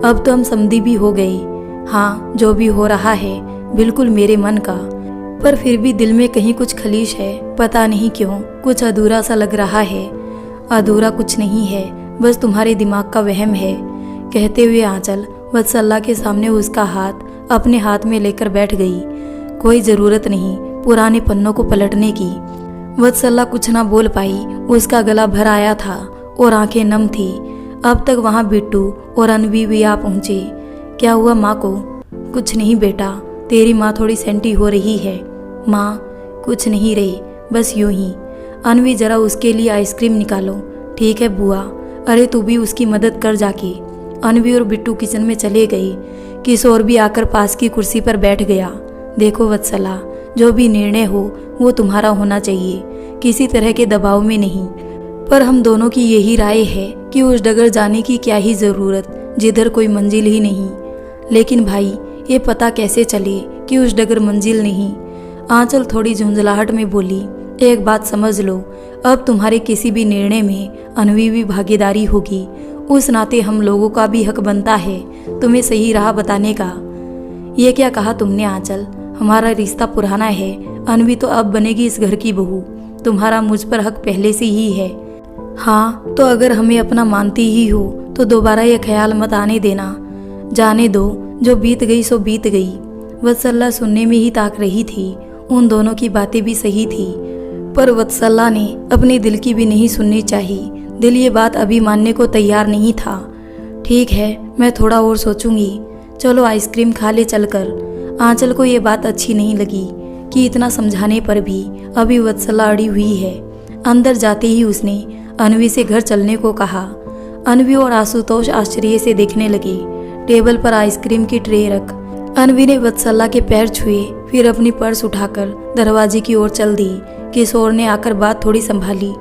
अब तो हम समधी भी हो गए। हाँ, जो भी हो रहा है बिल्कुल मेरे मन का, पर फिर भी दिल में कहीं कुछ खलीश है, पता नहीं क्यों, कुछ अधूरा सा लग रहा है। अधूरा कुछ नहीं है, बस तुम्हारे दिमाग का वहम है, कहते हुए आंचल वत्सला के सामने उसका हाथ अपने हाथ में लेकर बैठ गई। कोई ज़रूरत नहीं पुराने पन्नों को पलटने की। वत्सला कुछ ना बोल पाई, उसका गला भर आया था और आंखें नम थी। अब तक वहाँ बिट्टू और अनवी भी आ पहुँचे। क्या हुआ माँ को? कुछ नहीं बेटा, तेरी माँ थोड़ी सेंटी हो रही है। माँ कुछ नहीं रही, बस यूं ही। अनवी जरा उसके लिए आइसक्रीम निकालो। ठीक है बुआ। अरे तू भी उसकी मदद कर जाके। अनवी और बिट्टू किचन में चले गए। किशोर भी आकर पास की कुर्सी पर बैठ गया। देखो वत्सला, जो भी निर्णय हो वो तुम्हारा होना चाहिए, किसी तरह के दबाव में नहीं। पर हम दोनों की यही राय है कि उस डगर जाने की क्या ही ज़रूरत जिधर कोई मंजिल ही नहीं। लेकिन भाई, ये पता कैसे चले कि उस डगर मंजिल नहीं? आंचल थोड़ी झुंझलाहट में बोली। एक बात समझ लो, अब तुम्हारे किसी भी निर्णय में अनवी भी भागीदारी होगी। उस नाते हम लोगों का भी हक बनता है तुम्हें सही राह बताने का। ये क्या कहा तुमने आंचल? हमारा रिश्ता पुराना है, अनवी तो अब बनेगी इस घर की बहू। तुम्हारा मुझ पर हक पहले से ही है। हाँ, तो अगर हमें अपना मानती ही हो तो दोबारा ये ख्याल मत आने देना। जाने दो, जो बीत गई सो बीत गई। वत्सला सुनने में ही ताक रही थी। उन दोनों की बातें भी सही थी, पर वत्सला ने अपने दिल की भी नहीं सुननी चाहिए। दिल ये बात अभी मानने को तैयार नहीं था। ठीक है, मैं थोड़ा और सोचूंगी। चलो आइसक्रीम खा ले चलकर। आंचल को ये बात अच्छी नहीं लगी कि इतना समझाने पर भी अभी वत्सला अड़ी हुई है। अंदर जाते ही उसने अनवी से घर चलने को कहा। अनवी और आशुतोष आश्चर्य से देखने लगे। टेबल पर आइसक्रीम की ट्रे रख अनवी ने वत्सला के पैर छुए, फिर अपनी पर्स उठाकर दरवाजे की ओर चल दी। किशोर ने आकर बात थोड़ी संभाली।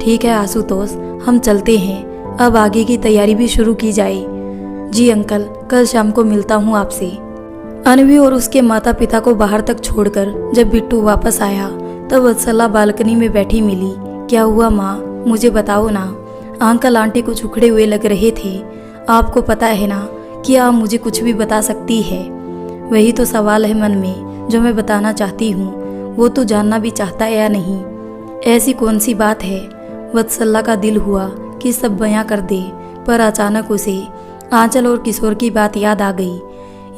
ठीक है आशुतोष, हम चलते हैं, अब आगे की तैयारी भी शुरू की जाए। जी अंकल, कल शाम को मिलता हूँ आपसे। अनवी और उसके माता पिता को बाहर तक छोड़कर जब बिट्टू वापस आया तब वत्सला बालकनी में बैठी मिली। क्या हुआ माँ, मुझे बताओ ना। अंकल आंटी कुछ उखड़े हुए लग रहे थे। आपको पता है ना कि आप मुझे कुछ भी बता सकती है। वही तो सवाल है मन में जो मैं बताना चाहती हूँ, वो तो जानना भी चाहता है या नहीं। ऐसी कौन सी बात है? वत्सला का दिल हुआ कि सब बयां कर दे, पर अचानक उसे आंचल और किशोर की बात याद आ गई।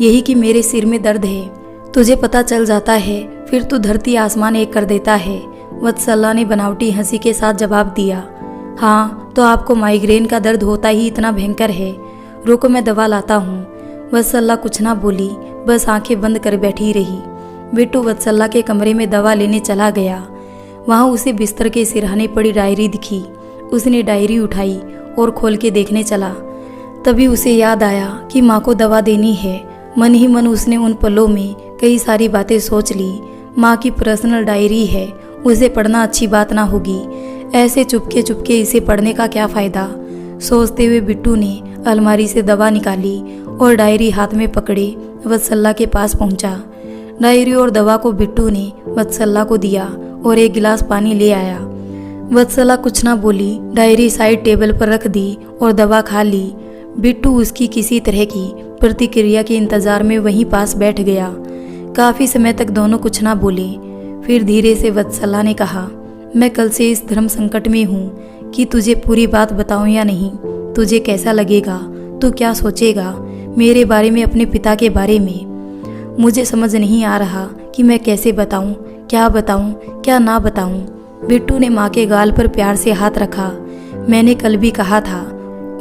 यही कि मेरे सिर में दर्द है, तुझे पता चल जाता है फिर तू धरती आसमान एक कर देता है। वत्सला ने बनावटी हंसी के साथ जवाब दिया। हाँ, तो आपको माइग्रेन का दर्द होता ही इतना भयंकर है। रुको मैं दवा लाता हूँ। वत्सला कुछ ना बोली, बस आंखें बंद कर बैठी रही। बिट्टू वत्सला के कमरे में दवा लेने चला गया। वहाँ उसे बिस्तर के सिरहाने पड़ी डायरी दिखी। उसने डायरी उठाई और खोल के देखने चला। तभी उसे याद आया कि माँ को दवा देनी है। मन ही मन उसने उन पलों में कई सारी बातें सोच ली। माँ की पर्सनल डायरी है, उसे पढ़ना अच्छी बात ना होगी। ऐसे चुपके चुपके इसे पढ़ने का क्या फ़ायदा। सोचते हुए बिट्टू ने अलमारी से दवा निकाली और डायरी हाथ में पकड़े वत्सला के पास पहुंचा। डायरी और दवा को बिट्टू ने वत्सला को दिया और एक गिलास पानी ले आया। वत्सला कुछ ना बोली, डायरी साइड टेबल पर रख दी और दवा खा ली। बिट्टू उसकी किसी तरह की प्रतिक्रिया के इंतजार में वहीं पास बैठ गया। काफ़ी समय तक दोनों कुछ ना बोले। फिर धीरे से वत्सला ने कहा, मैं कल से इस धर्म संकट में हूँ कि तुझे पूरी बात बताऊँ या नहीं। तुझे कैसा लगेगा, तू क्या सोचेगा मेरे बारे में, अपने पिता के बारे में। मुझे समझ नहीं आ रहा कि मैं कैसे बताऊँ, क्या ना बताऊँ। बिट्टू ने माँ के गाल पर प्यार से हाथ रखा। मैंने कल भी कहा था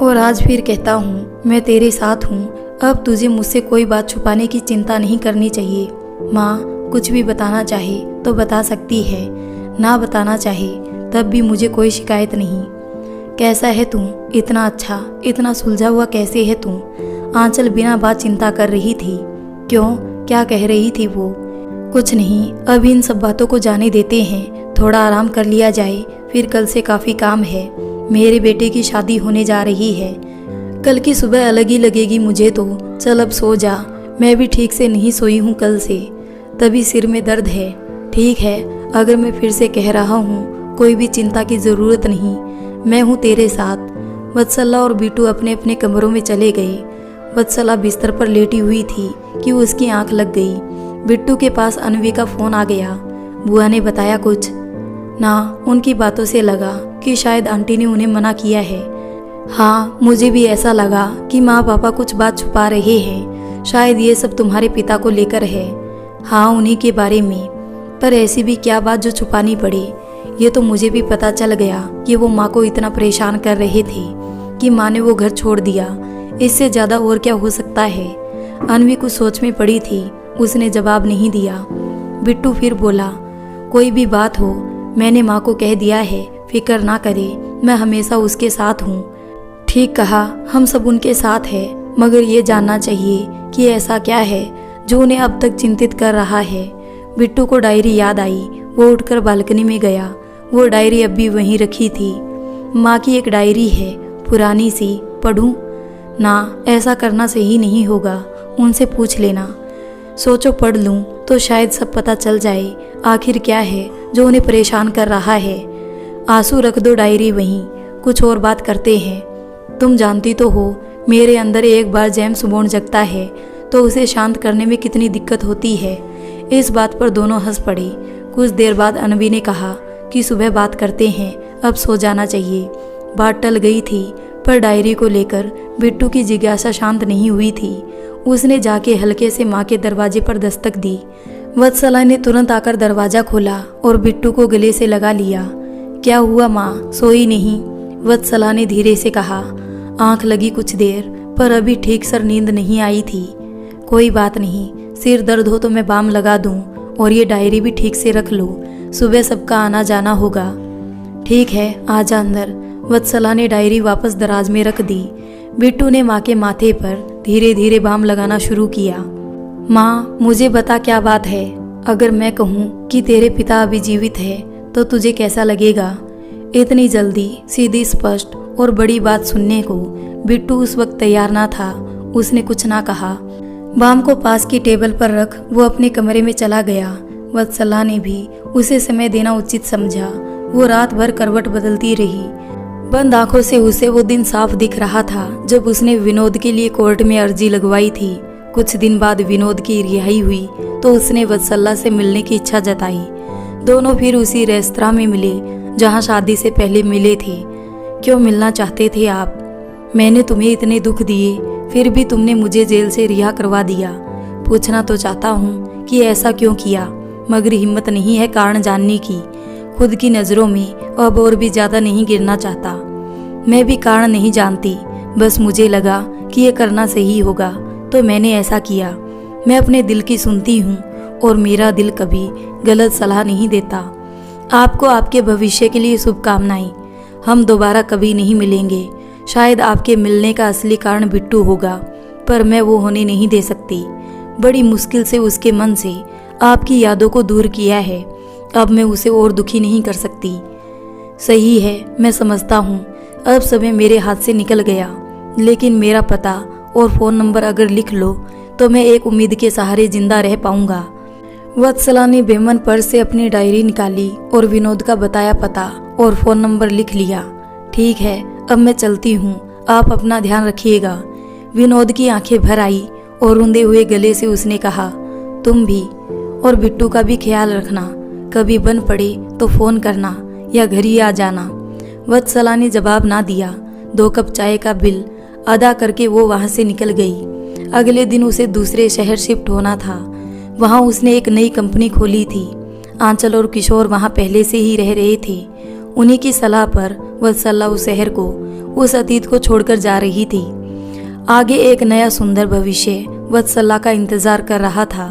और आज फिर कहता हूँ, मैं तेरे साथ हूँ। अब तुझे मुझसे कोई बात छुपाने की चिंता नहीं करनी चाहिए। माँ कुछ भी बताना चाहे तो बता सकती है, ना बताना चाहे तब भी मुझे कोई शिकायत नहीं। कैसा है तू? इतना अच्छा, इतना सुलझा हुआ कैसे है तू? आंचल बिना बात चिंता कर रही थी। क्यों, क्या कह रही थी वो? कुछ नहीं, अब इन सब बातों को जाने देते हैं। थोड़ा आराम कर लिया जाए, फिर कल से काफ़ी काम है। मेरे बेटे की शादी होने जा रही है। कल की सुबह अलग ही लगेगी मुझे तो। चल अब सो जा, मैं भी ठीक से नहीं सोई हूँ कल से, तभी सिर में दर्द है। ठीक है, अगर मैं फिर से कह रहा हूँ, कोई भी चिंता की ज़रूरत नहीं, मैं हूँ तेरे साथ। वत्सला और बिट्टू अपने अपने कमरों में चले गए। वत्सला बिस्तर पर लेटी हुई थी कि उसकी आंख लग गई। बिट्टू के पास अनवी का फ़ोन आ गया। बुआ ने बताया कुछ? ना, उनकी बातों से लगा कि शायद आंटी ने उन्हें मना किया है। हाँ, मुझे भी ऐसा लगा कि माँ पापा कुछ बात छुपा रहे हैं। शायद ये सब तुम्हारे पिता को लेकर है। हाँ, उन्हीं के बारे में। पर ऐसी भी क्या बात जो छुपानी पड़े? ये तो मुझे भी पता चल गया कि वो माँ को इतना परेशान कर रहे थे कि माँ ने वो घर छोड़ दिया। इससे ज़्यादा और क्या हो सकता है? अनवी कुछ सोच में पड़ी थी, उसने जवाब नहीं दिया। बिट्टू फिर बोला, कोई भी बात हो, मैंने माँ को कह दिया है, फिक्र ना करे, मैं हमेशा उसके साथ हूँ। ठीक कहा, हम सब उनके साथ हैं, मगर ये जानना चाहिए कि ऐसा क्या है जो उन्हें अब तक चिंतित कर रहा है। बिट्टू को डायरी याद आई। वो उठकर बालकनी में गया। वो डायरी अब भी वहीं रखी थी। माँ की एक डायरी है, पुरानी सी। पढ़ूं? ना, ऐसा करना सही नहीं होगा, उनसे पूछ लेना। सोचो पढ़ लूं तो शायद सब पता चल जाए आखिर क्या है जो उन्हें परेशान कर रहा है। आंसू रख दो डायरी वहीं, कुछ और बात करते हैं। तुम जानती तो हो, मेरे अंदर एक बार जेम्स बॉन्ड जगता है तो उसे शांत करने में कितनी दिक्कत होती है। इस बात पर दोनों हंस पड़े। कुछ देर बाद अनवी ने कहा कि सुबह बात करते हैं, अब सो जाना चाहिए। बात टल गई थी, पर डायरी को लेकर बिट्टू की जिज्ञासा शांत नहीं हुई थी। उसने जाके हल्के से माँ के दरवाजे पर दस्तक दी। वत्सला ने तुरंत आकर दरवाजा खोला और बिट्टू को गले से लगा लिया। क्या हुआ माँ, सोई नहीं? वत्सला ने धीरे से कहा। आंख लगी कुछ देर, पर अभी ठीक सर नींद नहीं आई थी। कोई बात नहीं, सिर दर्द हो तो मैं बाम लगा दूं, और ये डायरी भी ठीक से रख लो, सुबह सबका आना जाना होगा। ठीक है, आजा अंदर। वत्सला ने डायरी वापस दराज में रख दी। बिट्टू ने माँ के माथे पर धीरे धीरे बाम लगाना शुरू किया। माँ, मुझे बता क्या बात है? अगर मैं कहूँ कि तेरे पिता अभी जीवित है तो तुझे कैसा लगेगा? इतनी जल्दी सीधी स्पष्ट और बड़ी बात सुनने को बिट्टू उस वक्त तैयार ना था। उसने कुछ ना कहा। बाम को पास की टेबल पर रख वो अपने कमरे में चला गया। वत्सला ने भी उसे समय देना उचित समझा। वो रात भर करवट बदलती रही। बंद आंखों से उसे वो दिन साफ दिख रहा था जब उसने विनोद के लिए कोर्ट में अर्जी लगवाई थी। कुछ दिन बाद विनोद की रिहाई हुई तो उसने वत्सला से मिलने की इच्छा जताई। दोनों फिर उसी रेस्तरां में मिले जहां शादी से पहले मिले थे। क्यों मिलना चाहते थे आप? मैंने तुम्हें इतने दुख दिए, फिर भी तुमने मुझे जेल से रिहा करवा दिया। पूछना तो चाहता हूँ कि ऐसा क्यों किया, मगर हिम्मत नहीं है कारण जानने की। खुद की नज़रों में अब और भी ज़्यादा नहीं गिरना चाहता। मैं भी कारण नहीं जानती, बस मुझे लगा कि ये करना सही होगा तो मैंने ऐसा किया। मैं अपने दिल की सुनती हूँ और मेरा दिल कभी गलत सलाह नहीं देता। आपको आपके भविष्य के लिए शुभकामनाएं। हम दोबारा कभी नहीं मिलेंगे। शायद आपके मिलने का असली कारण बिट्टू होगा, पर मैं वो होने नहीं दे सकती। बड़ी मुश्किल से उसके मन से आपकी यादों को दूर किया है। अब मैं उसे और दुखी नहीं कर सकती। सही है, मैं समझता हूँ अब समय मेरे हाथ से निकल गया, लेकिन मेरा पता और फ़ोन नंबर अगर लिख लो तो मैं एक उम्मीद के सहारे जिंदा रह पाऊंगा। वत्सला ने बेमन पर्स से अपनी डायरी निकाली और विनोद का बताया पता और फ़ोन नंबर लिख लिया। ठीक है, अब मैं चलती हूँ, आप अपना ध्यान रखिएगा। विनोद की आंखें भर आई और रुंधे हुए गले से उसने कहा, तुम भी, और बिट्टू का भी ख्याल रखना। कभी बन पड़े तो फ़ोन करना या घर ही आ जाना। वत्सला ने जवाब ना दिया। 2 कप चाय का बिल अदा करके वो वहाँ से निकल गई। अगले दिन उसे दूसरे शहर शिफ्ट होना था। वहाँ उसने एक नई कंपनी खोली थी। आंचल और किशोर वहाँ पहले से ही रह रहे थे। उन्हीं की सलाह पर वत्सला उस शहर को, उस अतीत को छोड़कर जा रही थी। आगे एक नया सुंदर भविष्य वत्सला का इंतजार कर रहा था।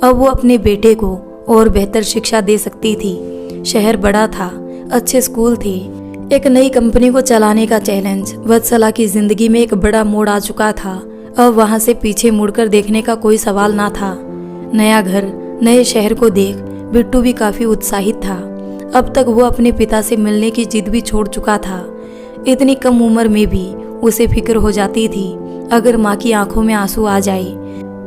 अब वो अपने बेटे को और बेहतर शिक्षा दे सकती थी। शहर बड़ा था, अच्छे स्कूल थे। एक नई कंपनी को चलाने का चैलेंज वत्सला की जिंदगी में एक बड़ा मोड़ आ चुका था। अब वहां से पीछे मुड़कर देखने का कोई सवाल ना था। नया घर, नए शहर को देख बिट्टू भी काफी उत्साहित था। अब तक वो अपने पिता से मिलने की जिद भी छोड़ चुका था। इतनी कम उम्र में भी उसे फिक्र हो जाती थी अगर माँ की आंखों में आंसू आ जाए।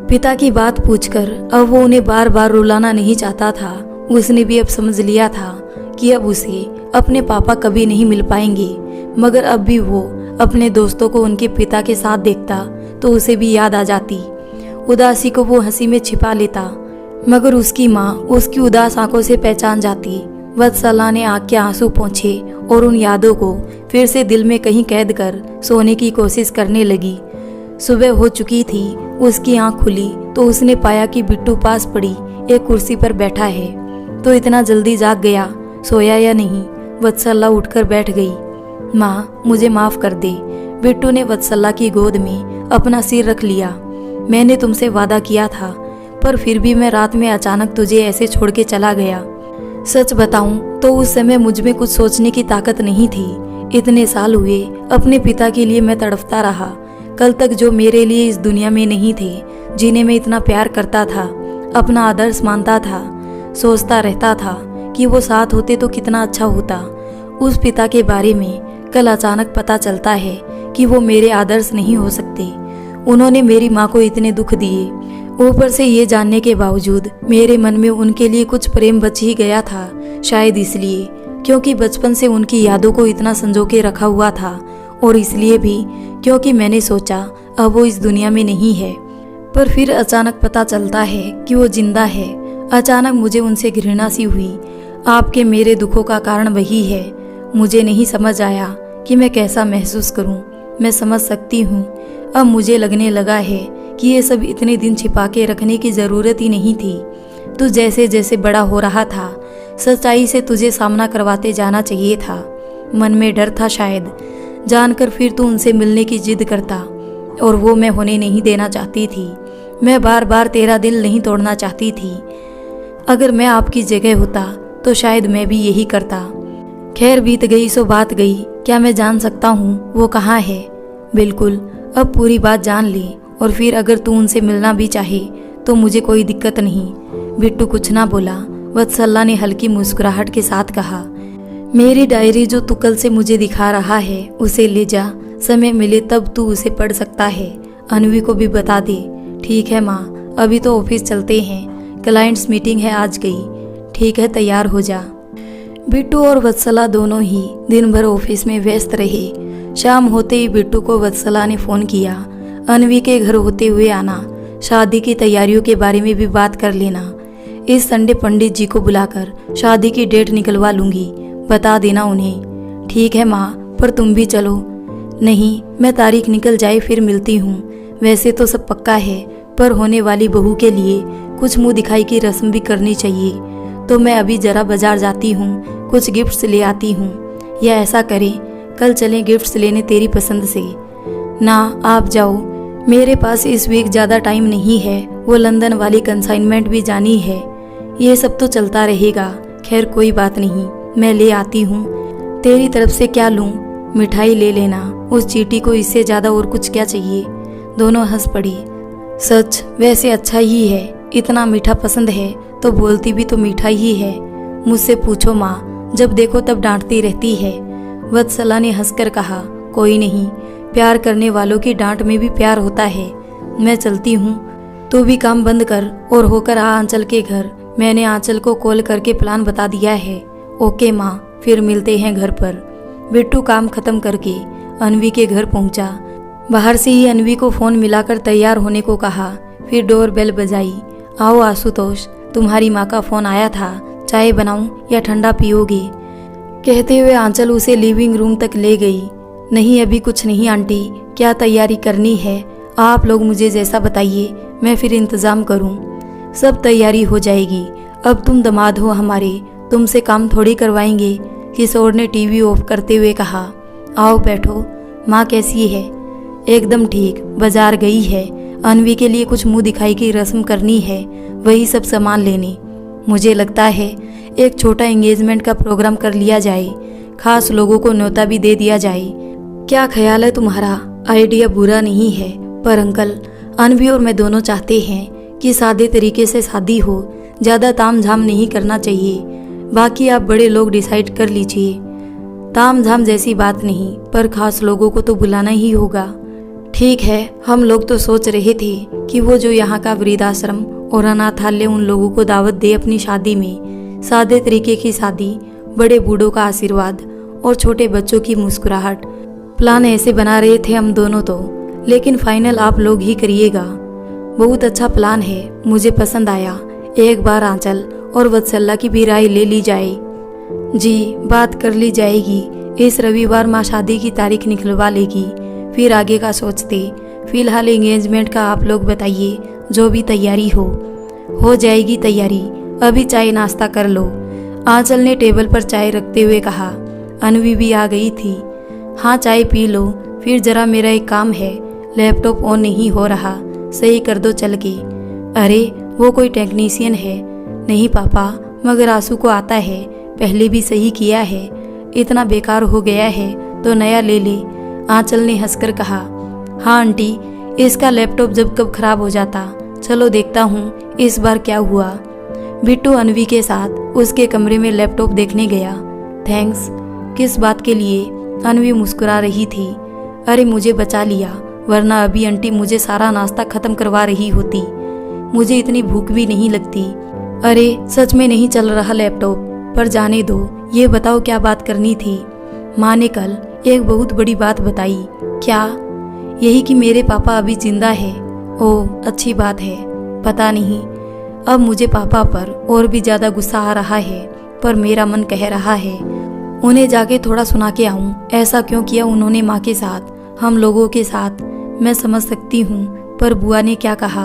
पिता की बात पूछकर अब वो उन्हें बार बार रुलाना नहीं चाहता था। उसने भी अब समझ लिया था कि अब उसे अपने पापा कभी नहीं मिल पाएंगे, मगर अब भी वो अपने दोस्तों को उनके पिता के साथ देखता तो उसे भी याद आ जाती। उदासी को वो हंसी में छिपा लेता, मगर उसकी माँ उसकी उदास आंखों से पहचान जाती। वत्सला ने आँख के आंसू पोंछे और उन यादों को फिर से दिल में कहीं कैद कर सोने की कोशिश करने लगी। सुबह हो चुकी थी। उसकी आंख खुली तो उसने पाया कि बिट्टू पास पड़ी एक कुर्सी पर बैठा है। तो इतना जल्दी जाग गया, सोया या नहीं? वत्सला उठकर बैठ गई। माँ, मुझे माफ कर दे। बिट्टू ने वत्सला की गोद में अपना सिर रख लिया। मैंने तुमसे वादा किया था, पर फिर भी मैं रात में अचानक तुझे ऐसे छोड़ के चला गया। सच बताऊं तो उस समय मुझ में कुछ सोचने की ताकत नहीं थी। इतने साल हुए अपने पिता के लिए मैं तड़पता रहा। कल तक जो मेरे लिए इस दुनिया में नहीं थे, जिन्हें मैं इतना प्यार करता था, अपना आदर्श मानता था, सोचता रहता था कि वो साथ होते तो कितना अच्छा होता। उस पिता के बारे में कल अचानक पता चलता है कि वो मेरे आदर्श नहीं हो सकते। उन्होंने मेरी माँ को इतने दुख दिए। ऊपर से ये जानने के बावजूद मेरे मन में उनके लिए कुछ प्रेम बच ही गया था। शायद इसलिए क्योंकि बचपन से उनकी यादों को इतना संजो के रखा हुआ था, और इसलिए भी क्योंकि मैंने सोचा अब वो इस दुनिया में नहीं है। पर फिर अचानक पता चलता है कि वो जिंदा है। अचानक मुझे उनसे घृणा सी हुई। आपके मेरे दुखों का कारण वही है। मुझे नहीं समझ आया कि मैं कैसा महसूस करूं। मैं समझ सकती हूं। अब मुझे लगने लगा है कि ये सब इतने दिन छिपा के रखने की ज़रूरत ही नहीं थी। तू जैसे जैसे बड़ा हो रहा था, सच्चाई से तुझे सामना करवाते जाना चाहिए था। मन में डर था शायद, जानकर फिर तू उनसे मिलने की जिद करता, और वो मैं होने नहीं देना चाहती थी। मैं बार बार तेरा दिल नहीं तोड़ना चाहती थी। अगर मैं आपकी जगह होता तो शायद मैं भी यही करता। खैर, बीत गई सो बात गई। क्या मैं जान सकता हूँ वो कहाँ है? बिल्कुल, अब पूरी बात जान ली, और फिर अगर तू उनसे मिलना भी चाहे तो मुझे कोई दिक्कत नहीं। बिट्टू कुछ ना बोला। वत्सला ने हल्की मुस्कुराहट के साथ कहा, मेरी डायरी जो तू कल से मुझे दिखा रहा है उसे ले जा। समय मिले तब तू उसे पढ़ सकता है। अनवी को भी बता दे। ठीक है माँ, अभी तो ऑफिस चलते हैं, क्लाइंट्स मीटिंग है आज गई। ठीक है, तैयार हो जा। बिट्टू और वत्सला दोनों ही दिन भर ऑफिस में व्यस्त रहे। शाम होते ही बिट्टू को वत्सला ने फ़ोन किया। अनवी के घर होते हुए आना, शादी की तैयारियों के बारे में भी बात कर लेना। इस संडे पंडित जी को बुलाकर शादी की डेट निकलवा लूँगी, बता देना उन्हें। ठीक है माँ, पर तुम भी चलो। नहीं, मैं तारीख निकल जाए फिर मिलती हूँ। वैसे तो सब पक्का है, पर होने वाली बहू के लिए कुछ मुंह दिखाई की रस्म भी करनी चाहिए। तो मैं अभी जरा बाजार जाती हूँ, कुछ गिफ्ट्स ले आती हूँ। या ऐसा करें, कल चलें गिफ्ट्स लेने तेरी पसंद से। ना, आप जाओ, मेरे पास इस वीक ज़्यादा टाइम नहीं है, वो लंदन वाली कंसाइनमेंट भी जानी है। ये सब तो चलता रहेगा। खैर कोई बात नहीं, मैं ले आती हूँ। तेरी तरफ से क्या लूँ? मिठाई ले लेना। उस चींटी को इससे ज़्यादा और कुछ क्या चाहिए? दोनों हंस पड़ी। सच, वैसे अच्छा ही है। इतना मीठा पसंद है तो बोलती भी तो मीठा ही है। मुझसे पूछो माँ, जब देखो तब डांटती रहती है। वत्सला ने हंसकर कहा, कोई नहीं, प्यार करने वालों की डांट में भी प्यार होता है। मैं चलती हूँ, तू भी काम बंद कर और होकर आ आंचल के घर। मैंने आंचल को कॉल करके प्लान बता दिया है। ओके माँ, फिर मिलते हैं घर पर। बिट्टू काम खत्म करके अनवी के घर पहुंचा। बाहर से ही अनवी को फोन मिलाकर तैयार होने को कहा। फिर डोर बेल बजाई। आओ आशुतोष, तुम्हारी माँ का फोन आया था। चाय बनाऊं या ठंडा पियोगे? कहते हुए आंचल उसे लिविंग रूम तक ले गई। नहीं अभी कुछ नहीं आंटी, क्या तैयारी करनी है आप लोग मुझे जैसा बताइए, मैं फिर इंतजाम करूं। सब तैयारी हो जाएगी। अब तुम दामाद हो हमारे, तुमसे काम थोड़ी करवाएंगे। किशोर ने टीवी ऑफ करते हुए कहा। आओ बैठो। माँ कैसी है? एकदम ठीक, बाजार गई है। अनवी के लिए कुछ मुंह दिखाई की रस्म करनी है, वही सब सामान लेने। मुझे लगता है एक छोटा एंगेजमेंट का प्रोग्राम कर लिया जाए, खास लोगों को न्योता भी दे दिया जाए। क्या ख्याल है तुम्हारा? आइडिया बुरा नहीं है, पर अंकल, अनवी और मैं दोनों चाहते हैं कि सादे तरीके से शादी हो, ज़्यादा ताम झाम नहीं करना चाहिए। बाकी आप बड़े लोग डिसाइड कर लीजिए। ताम झाम जैसी बात नहीं, पर खास लोगों को तो बुलाना ही होगा। ठीक है, हम लोग तो सोच रहे थे कि वो जो यहाँ का वृद्धाश्रम और अनाथालय उन लोगों को दावत दे अपनी शादी में। सादे तरीके की शादी, बड़े बूढ़ों का आशीर्वाद और छोटे बच्चों की मुस्कुराहट। प्लान ऐसे बना रहे थे हम दोनों तो, लेकिन फाइनल आप लोग ही करिएगा। बहुत अच्छा प्लान है, मुझे पसंद आया। एक बार आंचल और वत्सला की भी राय ले ली जाए। जी, बात कर ली जाएगी। इस रविवार माँ शादी की तारीख निकलवा लेगी, फिर आगे का सोचते। फिलहाल एंगेजमेंट का आप लोग बताइए, जो भी तैयारी हो जाएगी तैयारी। अभी चाय नाश्ता कर लो। आंचल ने टेबल पर चाय रखते हुए कहा। अनवी भी आ गई थी। हाँ चाय पी लो, फिर जरा मेरा एक काम है, लैपटॉप ऑन नहीं हो रहा, सही कर दो चल के। अरे वो कोई टेक्नीशियन है? नहीं पापा, मगर आंसू को आता है, पहले भी सही किया है। इतना बेकार हो गया है तो नया ले ले। आंचल ने हंसकर कहा। हाँ आंटी, इसका लैपटॉप जब कब खराब हो जाता। चलो देखता हूँ इस बार क्या हुआ। बिट्टू अनवी के साथ उसके कमरे में लैपटॉप देखने गया। थैंक्स। किस बात के लिए? अनवी मुस्कुरा रही थी। अरे मुझे बचा लिया, वरना अभी आंटी मुझे सारा नाश्ता खत्म करवा रही होती। मुझे इतनी भूख भी नहीं लगती। अरे सच में नहीं चल रहा लैपटॉप, पर जाने दो। ये बताओ क्या बात करनी थी? माँ ने कल एक बहुत बड़ी बात बताई। क्या? यही कि मेरे पापा अभी जिंदा है। ओह अच्छी बात है। पता नहीं, अब मुझे पापा पर और भी ज्यादा गुस्सा आ रहा है, पर मेरा मन कह रहा है उन्हें जाके थोड़ा सुना के आऊं। ऐसा क्यों किया उन्होंने माँ के साथ, हम लोगों के साथ? मैं समझ सकती हूँ, पर बुआ ने क्या कहा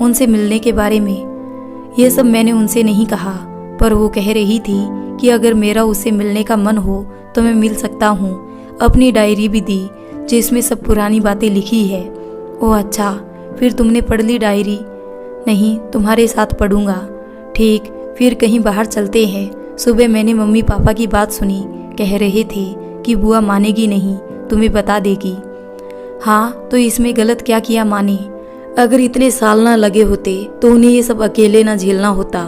उनसे मिलने के बारे में? ये सब मैंने उनसे नहीं कहा, पर वो कह रही थी कि अगर मेरा उससे मिलने का मन हो तो मैं मिल सकता हूँ। अपनी डायरी भी दी जिसमें सब पुरानी बातें लिखी है। ओह अच्छा, फिर तुमने पढ़ ली डायरी? नहीं, तुम्हारे साथ पढ़ूंगा। ठीक, फिर कहीं बाहर चलते हैं। सुबह मैंने मम्मी पापा की बात सुनी, कह रहे थे कि बुआ मानेगी नहीं, तुम्हें बता देगी। हाँ, तो इसमें गलत क्या किया माँ ने? अगर इतने साल ना लगे होते तो उन्हें ये सब अकेले ना झेलना होता।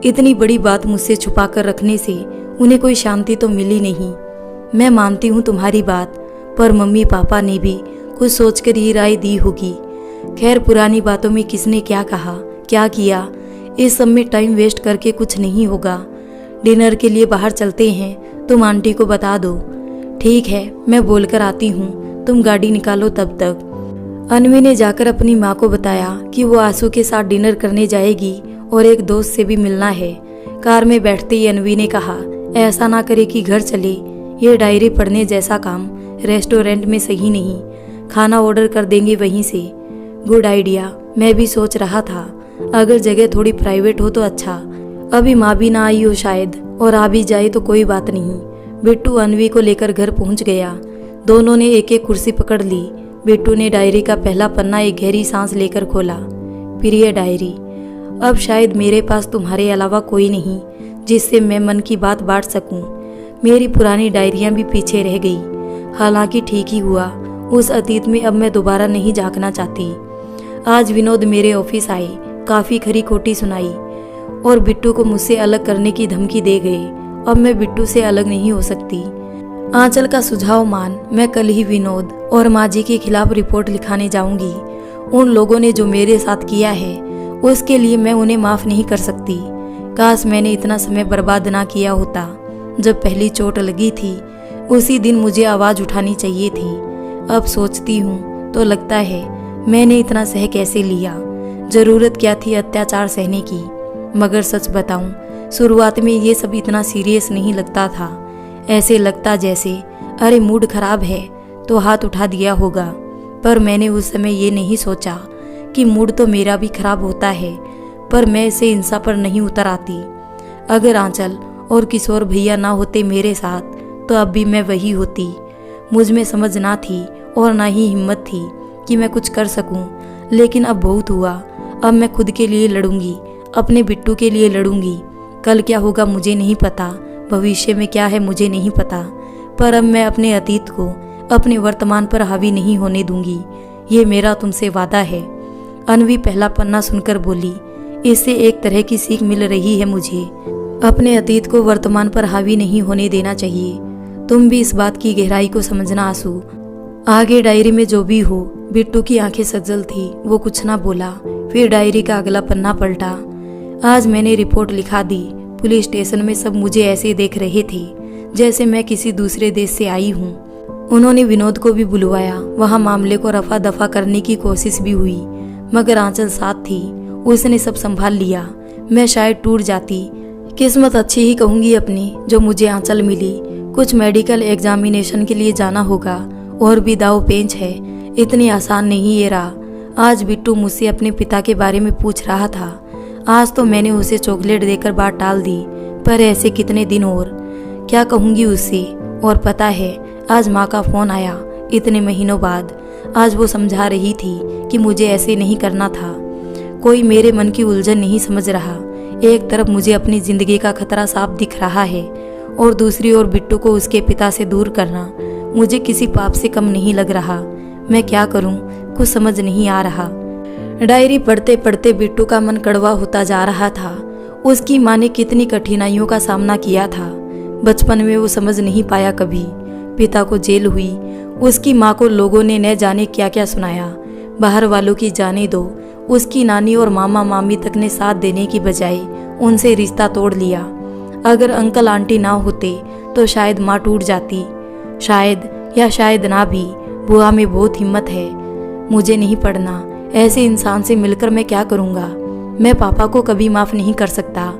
इतनी बड़ी बात मुझसे छुपा कर रखने से उन्हें कोई शांति तो मिली नहीं। मैं मानती हूँ तुम्हारी बात, पर मम्मी पापा ने भी कुछ सोचकर ही राय दी होगी। खैर पुरानी बातों में किसने क्या कहा क्या किया, इस सब में टाइम वेस्ट करके कुछ नहीं होगा। डिनर के लिए बाहर चलते हैं, तुम आंटी को बता दो। ठीक है, मैं बोलकर आती हूँ, तुम गाड़ी निकालो तब तक। अनवी ने जाकर अपनी माँ को बताया कि वो आंसू के साथ डिनर करने जाएगी और एक दोस्त से भी मिलना है। कार में बैठते ही अनवी ने कहा, ऐसा ना करे कि घर चले। ये डायरी पढ़ने जैसा काम रेस्टोरेंट में सही नहीं, खाना ऑर्डर कर देंगे वहीं से। गुड आइडिया, मैं भी सोच रहा था अगर जगह थोड़ी प्राइवेट हो तो अच्छा। अभी माँ भी ना आई हो शायद, और आ भी जाए तो कोई बात नहीं। बिट्टू अनवी को लेकर घर पहुंच गया। दोनों ने एक एक कुर्सी पकड़ ली। बिट्टू ने डायरी का पहला पन्ना एक गहरी सांस लेकर खोला। प्रिय डायरी, अब शायद मेरे पास तुम्हारे अलावा कोई नहीं जिससे मैं मन की बात बांट सकूं। मेरी पुरानी डायरियां भी पीछे रह गई। हालांकि ठीक ही हुआ, उस अतीत में अब मैं दोबारा नहीं झांकना चाहती। आज विनोद मेरे ऑफिस आए, काफ़ी खरी खोटी सुनाई और बिट्टू को मुझसे अलग करने की धमकी दे गए। अब मैं बिट्टू से अलग नहीं हो सकती। आंचल का सुझाव मान मैं कल ही विनोद और माँ जी के खिलाफ रिपोर्ट लिखाने जाऊंगी। उन लोगों ने जो मेरे साथ किया है उसके लिए मैं उन्हें माफ़ नहीं कर सकती। काश मैंने इतना समय बर्बाद ना किया होता। जब पहली चोट लगी थी उसी दिन मुझे आवाज़ उठानी चाहिए थी। अब सोचती हूँ तो लगता है मैंने इतना सह कैसे लिया। ज़रूरत क्या थी अत्याचार सहने की। मगर सच बताऊँ, शुरुआत में ये सब इतना सीरियस नहीं लगता था। ऐसे लगता जैसे अरे मूड खराब है तो हाथ उठा दिया होगा। पर मैंने उस समय ये नहीं सोचा कि मूड तो मेरा भी खराब होता है, पर मैं इसे इंसान पर नहीं उतर आती। अगर आंचल और किशोर भैया ना होते मेरे साथ तो अब भी मैं वही होती। मुझ में समझ ना थी और ना ही हिम्मत थी कि मैं कुछ कर सकूं। लेकिन अब बहुत हुआ। अब मैं खुद के लिए लड़ूंगी, अपने बिट्टू के लिए लड़ूंगी। कल क्या होगा मुझे नहीं पता, भविष्य में क्या है मुझे नहीं पता, पर अब मैं अपने अतीत को अपने वर्तमान पर हावी नहीं होने दूंगी। ये मेरा तुमसे वादा है। अनवी पहला पन्ना सुनकर बोली, इससे एक तरह की सीख मिल रही है मुझे। अपने अतीत को वर्तमान पर हावी नहीं होने देना चाहिए। तुम भी इस बात की गहराई को समझना आंसू। आगे डायरी में जो भी हो, बिट्टू की आंखें सज्जल थी, वो कुछ ना बोला। फिर डायरी का अगला पन्ना पलटा। आज मैंने रिपोर्ट लिखा दी। पुलिस स्टेशन में सब मुझे ऐसे देख रहे थे जैसे मैं किसी दूसरे देश से आई हूँ। उन्होंने विनोद को भी बुलवाया। वहाँ मामले को रफा दफा करने की कोशिश भी हुई, मगर आंचल साथ थी, उसने सब संभाल लिया। मैं शायद टूट जाती। किस्मत अच्छी ही कहूँगी अपनी जो मुझे आंचल मिली। कुछ मेडिकल एग्जामिनेशन के लिए जाना होगा और भी दाव पेंच है। इतनी आसान नहीं ये रहा। आज बिट्टू मुझसे अपने पिता के बारे में पूछ रहा था। आज तो मैंने उसे चॉकलेट देकर बात टाल दी, पर ऐसे कितने दिन और क्या कहूँगी उससे। और पता है आज माँ का फ़ोन आया इतने महीनों बाद। आज वो समझा रही थी कि मुझे ऐसे नहीं करना था। कोई मेरे मन की उलझन नहीं समझ रहा। एक तरफ मुझे अपनी ज़िंदगी का खतरा साफ दिख रहा है और दूसरी ओर बिट्टू को उसके पिता से दूर करना मुझे किसी पाप से कम नहीं लग रहा। मैं क्या करूं, कुछ समझ नहीं आ रहा। डायरी पढ़ते पढ़ते बिट्टू का मन कड़वा होता जा रहा था। उसकी माँ ने कितनी कठिनाइयों का सामना किया था। बचपन में वो समझ नहीं पाया कभी। पिता को जेल हुई, उसकी माँ को लोगों ने न जाने क्या क्या सुनाया। बाहर वालों की जाने दो, उसकी नानी और मामा मामी तक ने साथ देने की बजाय उनसे रिश्ता तोड़ लिया। अगर अंकल आंटी ना होते तो शायद माँ टूट जाती। शायद या शायद ना भी। बुआ में बहुत हिम्मत है। मुझे नहीं पढ़ना। ऐसे इंसान से मिलकर मैं क्या करूँगा। मैं पापा को कभी माफ़ नहीं कर सकता।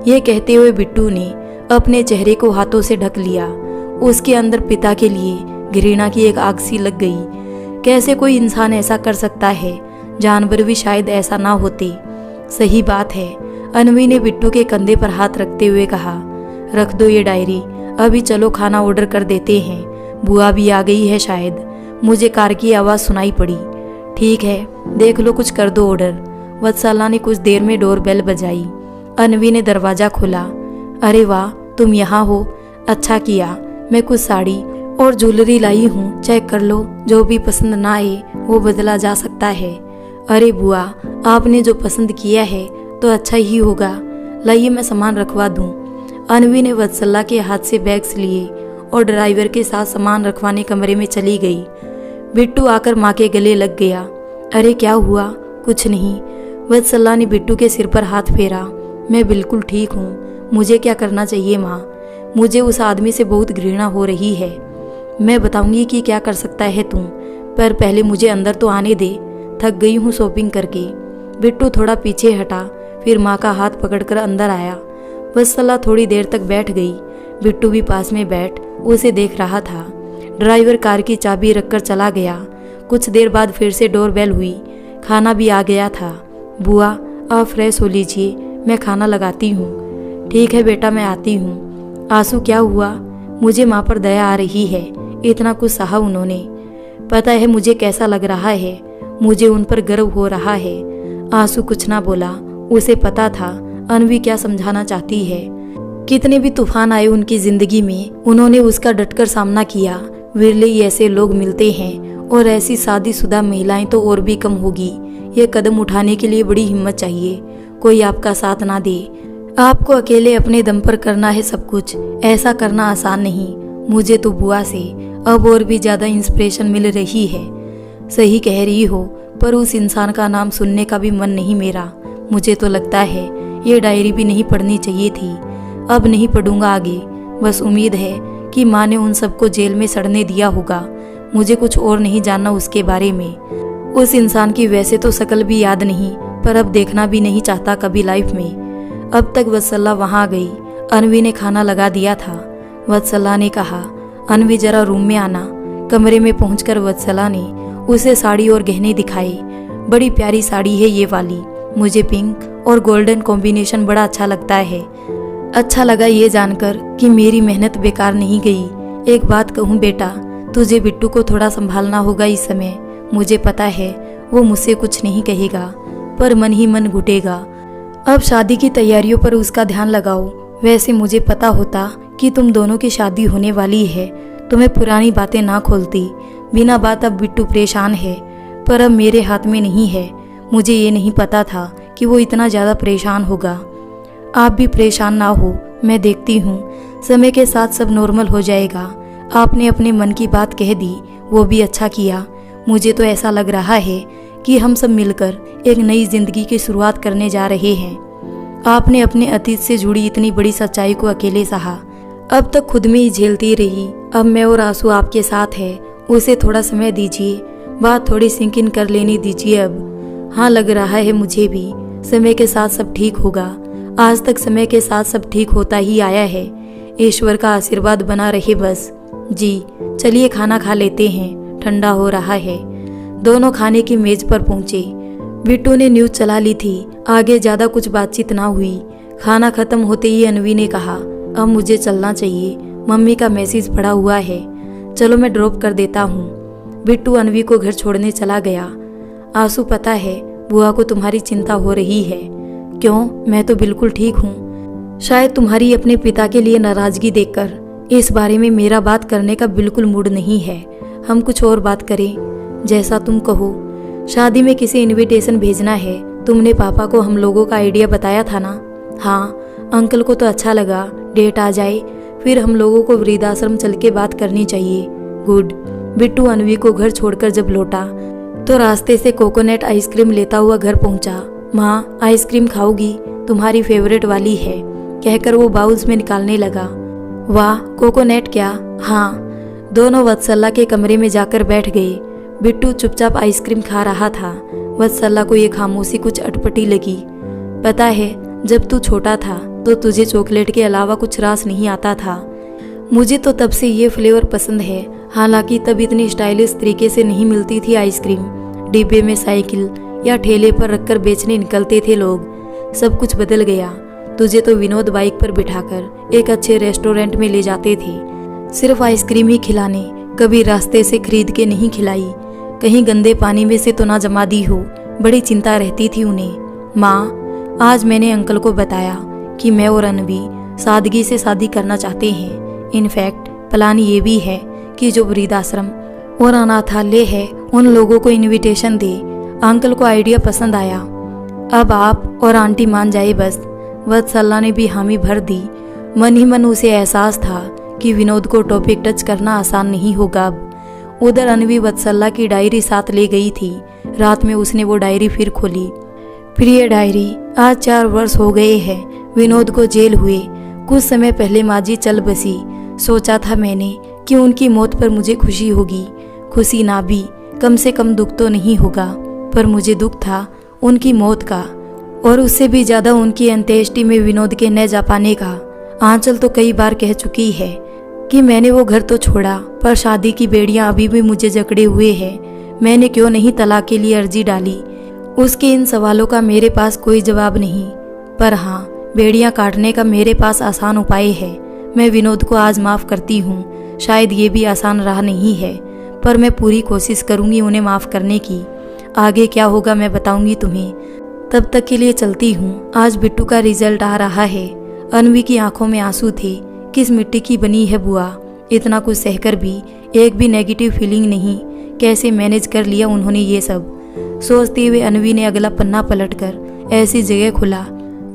ये कहते हुए बिट्टू ने अपने चेहरे को हाथों से ढक लिया। उसके अंदर पिता के लिए घृणा की एक आग सी लग गई। कैसे कोई इंसान ऐसा कर सकता है। जानवर भी शायद ऐसा ना होते। सही बात है। अनवी ने बिट्टू के कंधे पर हाथ रखते हुए कहा, रख दो ये डायरी, अभी चलो खाना ऑर्डर कर देते हैं। बुआ भी आ गई है शायद। मुझे कार की आवाज़ सुनाई पड़ी। ठीक है, देख लो, कुछ कर दो ऑर्डर। वत्सला ने कुछ देर में डोरबेल बजाई। अनवी ने दरवाज़ा खोला। अरे वाह, तुम यहाँ हो, अच्छा किया। मैं कुछ साड़ी और ज्वेलरी लाई हूँ, चेक कर लो। जो भी पसंद ना आए वो बदला जा सकता है। अरे बुआ, आपने जो पसंद किया है तो अच्छा ही होगा। लाइए मैं सामान रखवा दूँ। अनवी ने वत्सला के हाथ से बैग्स लिए और ड्राइवर के साथ सामान रखवाने कमरे में चली गई। बिट्टू आकर माँ के गले लग गया। अरे क्या हुआ? कुछ नहीं। वत्सला ने बिट्टू के सिर पर हाथ फेरा। मैं बिल्कुल ठीक हूँ। मुझे क्या करना चाहिए माँ? मुझे उस आदमी से बहुत घृणा हो रही है। मैं बताऊंगी कि क्या कर सकता है तू, पर पहले मुझे अंदर तो आने दे। थक गई हूँ शॉपिंग करके। बिट्टू थोड़ा पीछे हटा, फिर माँ का हाथ पकड़कर अंदर आया। वत्सला थोड़ी देर तक बैठ गई। बिट्टू भी पास में बैठ उसे देख रहा था। ड्राइवर कार की चाबी रखकर चला गया। कुछ देर बाद फिर से डोरबेल हुई। खाना भी आ गया था। बुआ, आप फ्रेश हो लीजिए, मैं खाना लगाती हूँ। ठीक है बेटा, मैं आती हूँ। आंसू क्या हुआ? मुझे माँ पर दया आ रही है। इतना कुछ सहा उन्होंने। पता है मुझे कैसा लग रहा है, मुझे उन पर गर्व हो रहा है। आंसू कुछ ना बोला, उसे पता था अनवी क्या समझाना चाहती है। कितने भी तूफान आए उनकी जिंदगी में, उन्होंने उसका डटकर सामना किया। विरले ही ऐसे लोग मिलते हैं, और ऐसी शादीशुदा महिलाएं तो और भी कम होगी। ये कदम उठाने के लिए बड़ी हिम्मत चाहिए, कोई आपका साथ ना दे। आपको अकेले अपने दम पर करना है सब कुछ, ऐसा करना आसान नहीं। मुझे तो बुआ से अब और भी ज्यादा इंस्पिरेशन मिल रही है। सही कह रही हो, पर उस इंसान का नाम सुनने का भी मन नहीं मेरा। मुझे तो लगता है ये डायरी भी नहीं पढ़नी चाहिए थी। अब नहीं पढ़ूंगा आगे। बस उम्मीद है कि माँ ने उन सबको जेल में सड़ने दिया होगा। मुझे कुछ और नहीं जानना उसके बारे में। उस इंसान की वैसे तो शक्ल भी याद नहीं, पर अब देखना भी नहीं चाहता कभी लाइफ में। अब तक वत्सला वहाँ गई। अनवी ने खाना लगा दिया था। वत्सला ने कहा, अनवी जरा रूम में आना। कमरे में पहुंचकर वत्सला ने उसे साड़ी और गहने दिखाए। बड़ी प्यारी साड़ी है ये वाली, मुझे पिंक और गोल्डन कॉम्बिनेशन बड़ा अच्छा लगता है। अच्छा लगा ये जानकर कि मेरी मेहनत बेकार नहीं गई। एक बात कहूँ बेटा, तुझे बिट्टू को थोड़ा संभालना होगा इस समय। मुझे पता है वो मुझसे कुछ नहीं कहेगा, पर मन ही मन घुटेगा। अब शादी की तैयारियों पर उसका ध्यान लगाओ। वैसे मुझे पता होता कि तुम दोनों की शादी होने वाली है, तुम्हें पुरानी बातें ना खोलती। बिना बात अब बिट्टू परेशान है, पर अब मेरे हाथ में नहीं है। मुझे ये नहीं पता था कि वो इतना ज़्यादा परेशान होगा। आप भी परेशान ना हो, मैं देखती हूँ समय के साथ सब नॉर्मल हो जाएगा। आपने अपने मन की बात कह दी, वो भी अच्छा किया। मुझे तो ऐसा लग रहा है कि हम सब मिलकर एक नई जिंदगी की शुरुआत करने जा रहे हैं। आपने अपने अतीत से जुड़ी इतनी बड़ी सच्चाई को अकेले सहा, अब तक खुद में ही झेलती रही। अब मैं और आंसू आपके साथ है। उसे थोड़ा समय दीजिए, बात थोड़ी सिंक इन कर लेने दीजिए अब। हाँ, लग रहा है मुझे भी समय के साथ सब ठीक होगा। आज तक समय के साथ सब ठीक होता ही आया है। ईश्वर का आशीर्वाद बना रहे बस। जी चलिए खाना खा लेते हैं, ठंडा हो रहा है। दोनों खाने की मेज पर पहुंचे। बिट्टू ने न्यूज चला ली थी, आगे ज्यादा कुछ बातचीत ना हुई। खाना खत्म होते ही अनवी ने कहा, अब मुझे चलना चाहिए, मम्मी का मैसेज पड़ा हुआ है। चलो मैं ड्रॉप कर देता हूँ। बिट्टू अनवी को घर छोड़ने चला गया। आंसू, पता है बुआ को तुम्हारी चिंता हो रही है। क्यों, मैं तो बिल्कुल ठीक हूँ। शायद तुम्हारी अपने पिता के लिए नाराजगी देखकर इस बारे में मेरा बात करने का बिल्कुल मूड नहीं है। हम कुछ और बात करें, जैसा तुम कहो। शादी में किसी इनविटेशन भेजना है, तुमने पापा को हम लोगों का आइडिया बताया था ना? हाँ, अंकल को तो अच्छा लगा। डेट आ जाए फिर हम लोगों को वृद्धाश्रम चल के बात करनी चाहिए। गुड। बिट्टू अनवी को घर छोड़कर जब लौटा तो रास्ते से कोकोनट आइसक्रीम लेता हुआ घर पहुंचा। माँ, आइसक्रीम खाओगी? तुम्हारी फेवरेट वाली है, कहकर वो बाउल्स में निकालने लगा। वाह, कोकोनट क्या? हाँ। दोनों वत्सला के कमरे में जाकर बैठ गए। बिट्टू चुपचाप आइसक्रीम खा रहा था। वत्सला को ये खामोशी कुछ अटपटी लगी। पता है, जब तू छोटा था तो तुझे चॉकलेट के अलावा कुछ रास नहीं आता था। मुझे तो तब से ये फ्लेवर पसंद है। हालांकि तब इतनी स्टाइलिश तरीके से नहीं मिलती थी आइसक्रीम। डिब्बे में साइकिल या ठेले पर रखकर बेचने निकलते थे लोग। सब कुछ बदल गया। तुझे तो विनोद बाइक पर बिठाकर एक अच्छे रेस्टोरेंट में ले जाते थे, सिर्फ आइसक्रीम ही खिलाने। कभी रास्ते से खरीद के नहीं खिलाई, कहीं गंदे पानी में से तो ना जमा दी हो। बड़ी चिंता रहती थी उन्हें। माँ, आज मैंने अंकल को बताया कि मैं और अनवी सादगी से शादी करना चाहते हैं। इनफैक्ट प्लान ये भी है कि जो वृद्धाश्रम और अनाथालय है उन लोगों को इनविटेशन दे। अंकल को आइडिया पसंद आया। अब आप और आंटी मान जाए बस। वत्सला ने भी हामी भर दी। मन ही मन उसे एहसास था कि विनोद को टॉपिक टच करना आसान नहीं होगा अब। उधर अनवी वत्सला की डायरी साथ ले गई थी। रात में उसने वो डायरी फिर खोली। प्रिय डायरी, आज 4 वर्ष हो गए हैं विनोद को जेल हुए। कुछ समय पहले माँ जी चल बसी। सोचा था मैंने कि उनकी मौत पर मुझे खुशी होगी। खुशी ना भी, कम से कम दुख तो नहीं होगा, पर मुझे दुख था उनकी मौत का, और उससे भी ज्यादा उनकी अंत्येष्टि में विनोद के न जा पाने का। आंचल तो कई बार कह चुकी है कि मैंने वो घर तो छोड़ा, पर शादी की बेड़ियां अभी भी मुझे जकड़े हुए हैं। मैंने क्यों नहीं तलाक के लिए अर्जी डाली? उसके इन सवालों का मेरे पास कोई जवाब नहीं, पर हाँ, बेड़ियां काटने का मेरे पास आसान उपाय है। मैं विनोद को आज माफ करती हूँ। शायद ये भी आसान राह नहीं है, पर मैं पूरी कोशिश करूँगी उन्हें माफ़ करने की। आगे क्या होगा मैं बताऊँगी तुम्हें। तब तक के लिए चलती हूँ। आज बिट्टू का रिजल्ट आ रहा है। अनवी की आंखों में आंसू थे। किस मिट्टी की बनी है बुआ, इतना कुछ सहकर भी एक भी नेगेटिव फीलिंग नहीं। कैसे मैनेज कर लिया उन्होंने ये सब। सोचते हुए अनवी ने अगला पन्ना पलटकर ऐसी जगह खुला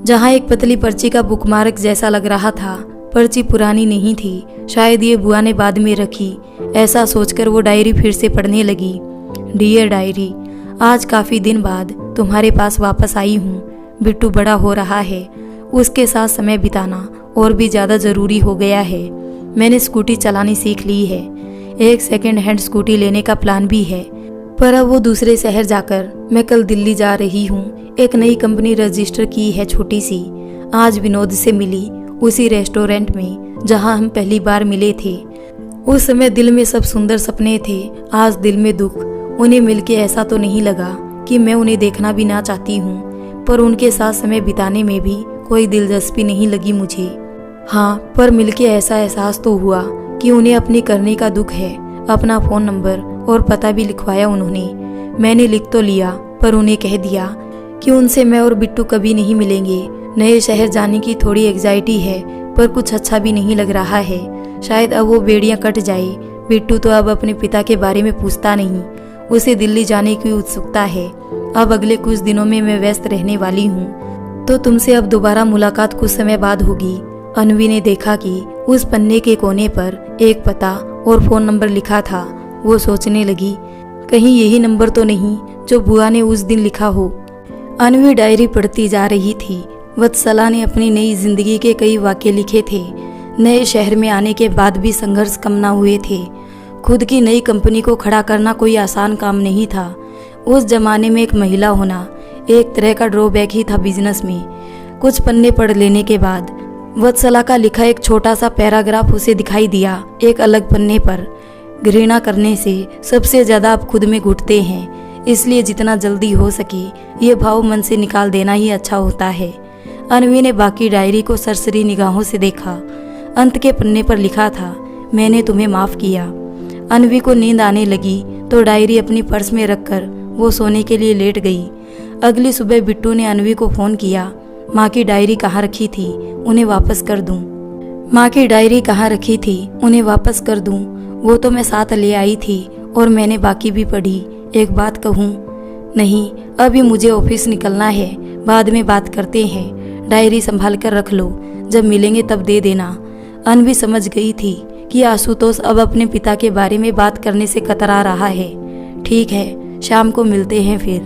जहाँ एक पतली पर्ची का बुकमार्क जैसा लग रहा था। पर्ची पुरानी नहीं थी, शायद ये बुआ ने बाद में रखी। ऐसा सोचकर वो डायरी फिर से पढ़ने लगी। डियर डायरी, आज काफ़ी दिन बाद तुम्हारे पास वापस आई हूँ। बिट्टू बड़ा हो रहा है, उसके साथ समय बिताना और भी ज़्यादा ज़रूरी हो गया है। मैंने स्कूटी चलानी सीख ली है। एक सेकेंड हैंड स्कूटी लेने का प्लान भी है, पर अब वो दूसरे शहर जाकर मैं कल दिल्ली जा रही हूँ। एक नई कंपनी रजिस्टर की है, छोटी सी। आज विनोद से मिली, उसी रेस्टोरेंट में जहाँ हम पहली बार मिले थे। उस समय दिल में सब सुंदर सपने थे, आज दिल में दुख। उन्हें मिलके ऐसा तो नहीं लगा कि मैं उन्हें देखना भी ना चाहती हूँ, पर उनके साथ समय बिताने में भी कोई दिलचस्पी नहीं लगी मुझे। हाँ, पर मिलके ऐसा एहसास तो हुआ कि उन्हें अपनी करने का दुख है। अपना फ़ोन नंबर और पता भी लिखवाया उन्होंने। मैंने लिख तो लिया, पर उन्हें कह दिया कि उनसे मैं और बिट्टू कभी नहीं मिलेंगे। नए शहर जाने की थोड़ी एग्जाइटी है, पर कुछ अच्छा भी नहीं लग रहा है। शायद अब वो बेड़ियाँ कट जाए। बिट्टू तो अब अपने पिता के बारे में पूछता नहीं, उसे दिल्ली जाने की उत्सुकता है। अब अगले कुछ दिनों में मैं व्यस्त रहने वाली हूँ, तो तुमसे अब दोबारा मुलाकात कुछ समय बाद होगी। अनवी ने देखा कि उस पन्ने के कोने पर एक पता और फ़ोन नंबर लिखा था। वो सोचने लगी, कहीं यही नंबर तो नहीं जो बुआ ने उस दिन लिखा हो। अनवी डायरी पढ़ती जा रही थी। वत्सला ने अपनी नई जिंदगी के कई वाक़े लिखे थे। नए शहर में आने के बाद भी संघर्ष कम ना हुए थे। खुद की नई कंपनी को खड़ा करना कोई आसान काम नहीं था। उस जमाने में एक महिला होना एक तरह का ड्रॉबैक ही था बिजनेस में। कुछ पन्ने पढ़ लेने के बाद वत्सला का लिखा एक छोटा सा पैराग्राफ उसे दिखाई दिया एक अलग पन्ने पर। घृणा करने से सबसे ज़्यादा आप खुद में घुटते हैं, इसलिए जितना जल्दी हो सके ये भाव मन से निकाल देना ही अच्छा होता है। अनवी ने बाकी डायरी को सरसरी निगाहों से देखा। अंत के पन्ने पर लिखा था, मैंने तुम्हें माफ़ किया। अनवी को नींद आने लगी तो डायरी अपनी पर्स में रखकर वो सोने के लिए लेट गई। अगली सुबह बिट्टू ने अनवी को फ़ोन किया। माँ की डायरी कहाँ रखी थी, उन्हें वापस कर दूँ। माँ की डायरी कहाँ रखी थी, उन्हें वापस कर दूँ। वो तो मैं साथ ले आई थी और मैंने बाकी भी पढ़ी। एक बात कहूँ? नहीं, अभी मुझे ऑफिस निकलना है, बाद में बात करते हैं। डायरी संभाल कर रख लो, जब मिलेंगे तब दे देना। अनवी समझ गई थी कि आशुतोष अब अपने पिता के बारे में बात करने से कतरा रहा है। ठीक है, शाम को मिलते हैं फिर।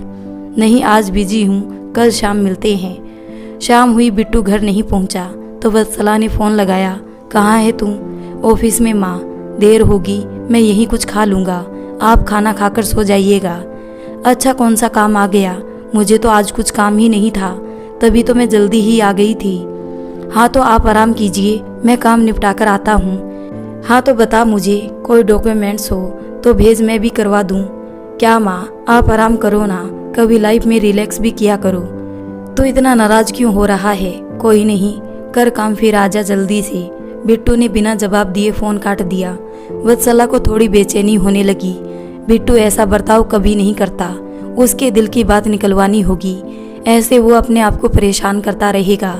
नहीं, आज बिजी हूँ, कल शाम मिलते हैं। शाम हुई, बिट्टू घर नहीं पहुँचा तो वत्सला ने फ़ोन लगाया। कहाँ है तू? ऑफिस में माँ, देर होगी, मैं यहीं कुछ खा लूँगा, आप खाना खाकर सो जाइएगा। अच्छा, कौन सा काम आ गया? मुझे तो आज कुछ काम ही नहीं था, तभी तो मैं जल्दी ही आ गई थी। हाँ तो आप आराम कीजिए, मैं काम निपटा कर आता हूँ। हाँ तो बता मुझे, कोई डॉक्यूमेंट्स हो तो भेज, मैं भी करवा दूँ। क्या माँ, आप आराम करो ना, कभी लाइफ में रिलैक्स भी किया करो। तो इतना नाराज क्यों हो रहा है? कोई नहीं, कर काम, फिर आजा जल्दी से। बिट्टू ने बिना जवाब दिए फ़ोन काट दिया। वत्सला को थोड़ी बेचैनी होने लगी। बिट्टू ऐसा बर्ताव कभी नहीं करता, उसके दिल की बात निकलवानी होगी, ऐसे वो अपने आप को परेशान करता रहेगा।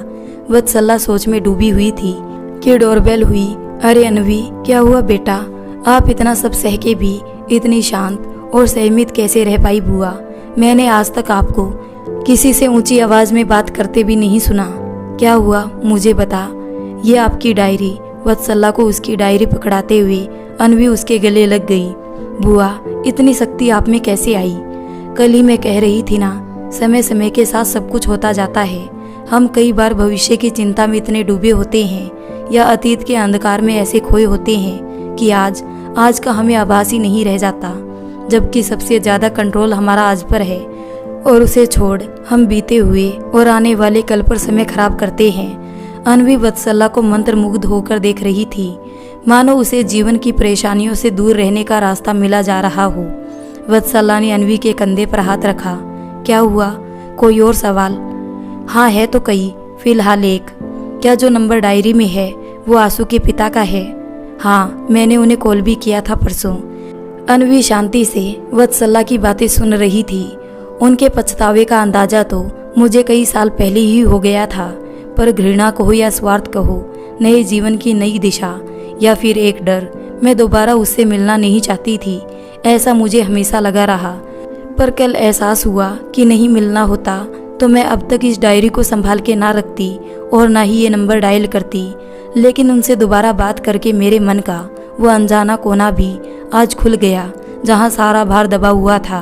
वत्सला सोच में डूबी हुई थी कि डोरबेल हुई। अरे अनवी, क्या हुआ बेटा? आप इतना सब सह के भी इतनी शांत और सहमित कैसे रह पाई बुआ? मैंने आज तक आपको किसी से ऊंची आवाज़ में बात करते भी नहीं सुना। क्या हुआ, मुझे बता। ये आपकी डायरी। वत्सला को उसकी डायरी पकड़ाते हुए अनवी उसके गले लग गई। बुआ, इतनी शक्ति आप में कैसे आई? कल ही मैं कह रही थी ना, समय समय के साथ सब कुछ होता जाता है। हम कई बार भविष्य की चिंता में इतने डूबे होते हैं या अतीत के अंधकार में ऐसे खोए होते हैं कि आज का हमें आभास ही नहीं रह जाता, जबकि सबसे ज़्यादा कंट्रोल हमारा आज पर है। और उसे छोड़ हम बीते हुए और आने वाले कल पर समय खराब करते हैं। अनवी वत्सला को मंत्रमुग्ध होकर देख रही थी, मानो उसे जीवन की परेशानियों से दूर रहने का रास्ता मिला जा रहा हो। वत्सला ने अनवी के कंधे पर हाथ रखा। क्या हुआ, कोई और सवाल? हाँ है तो कई, फिलहाल एक। क्या जो नंबर डायरी में है वो आंसू के पिता का है? हाँ, मैंने उन्हें कॉल भी किया था परसों। अनवी शांति से वत्सला की बातें सुन रही थी। उनके पछतावे का अंदाजा तो मुझे कई साल पहले ही हो गया था, पर घृणा कहो या स्वार्थ कहो, नए जीवन की नई दिशा या फिर एक डर, मैं दोबारा उससे मिलना नहीं चाहती थी, ऐसा मुझे हमेशा लगा रहा। पर कल एहसास हुआ कि नहीं मिलना होता तो मैं अब तक इस डायरी को संभाल के ना रखती और ना ही ये नंबर डायल करती। लेकिन उनसे दोबारा बात करके मेरे मन का वो अनजाना कोना भी आज खुल गया, जहाँ सारा भार दबा हुआ था।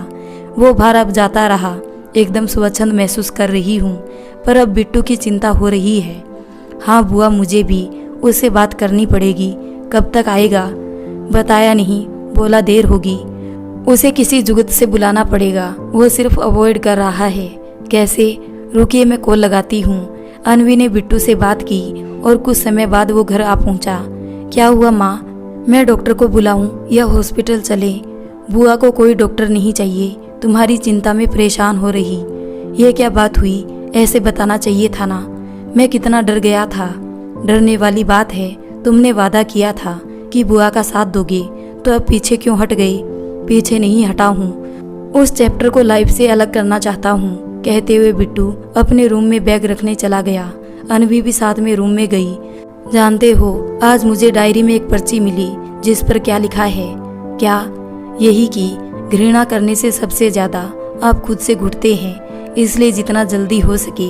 वो भार अब जाता रहा। एकदम स्वच्छंद महसूस कर रही हूँ, पर अब बिट्टू की चिंता हो रही है। हाँ बुआ, मुझे भी उससे बात करनी पड़ेगी। कब तक आएगा बताया नहीं, बोला देर होगी। उसे किसी जुगत से बुलाना पड़ेगा, वो सिर्फ अवॉइड कर रहा है। कैसे? रुकिए, मैं कॉल लगाती हूँ। अनवी ने बिट्टू से बात की और कुछ समय बाद वो घर आ पहुँचा। क्या हुआ माँ? मैं डॉक्टर को बुलाऊं या हॉस्पिटल चले? बुआ को कोई डॉक्टर नहीं चाहिए, तुम्हारी चिंता में परेशान हो रही। ये क्या बात हुई? ऐसे बताना चाहिए था ना। मैं कितना डर गया था। डरने वाली बात है, तुमने वादा किया था कि बुआ का साथ दोगे, तो अब पीछे क्यों हट गए? पीछे नहीं हटा हूँ, उस चैप्टर को लाइफ से अलग करना चाहता हूँ, कहते हुए बिट्टू अपने रूम में बैग रखने चला गया। अनवी भी साथ में रूम में गई। जानते हो, आज मुझे डायरी में एक पर्ची मिली जिस पर क्या लिखा है? क्या? यही कि घृणा करने से सबसे ज्यादा आप खुद से घुटते हैं, इसलिए जितना जल्दी हो सके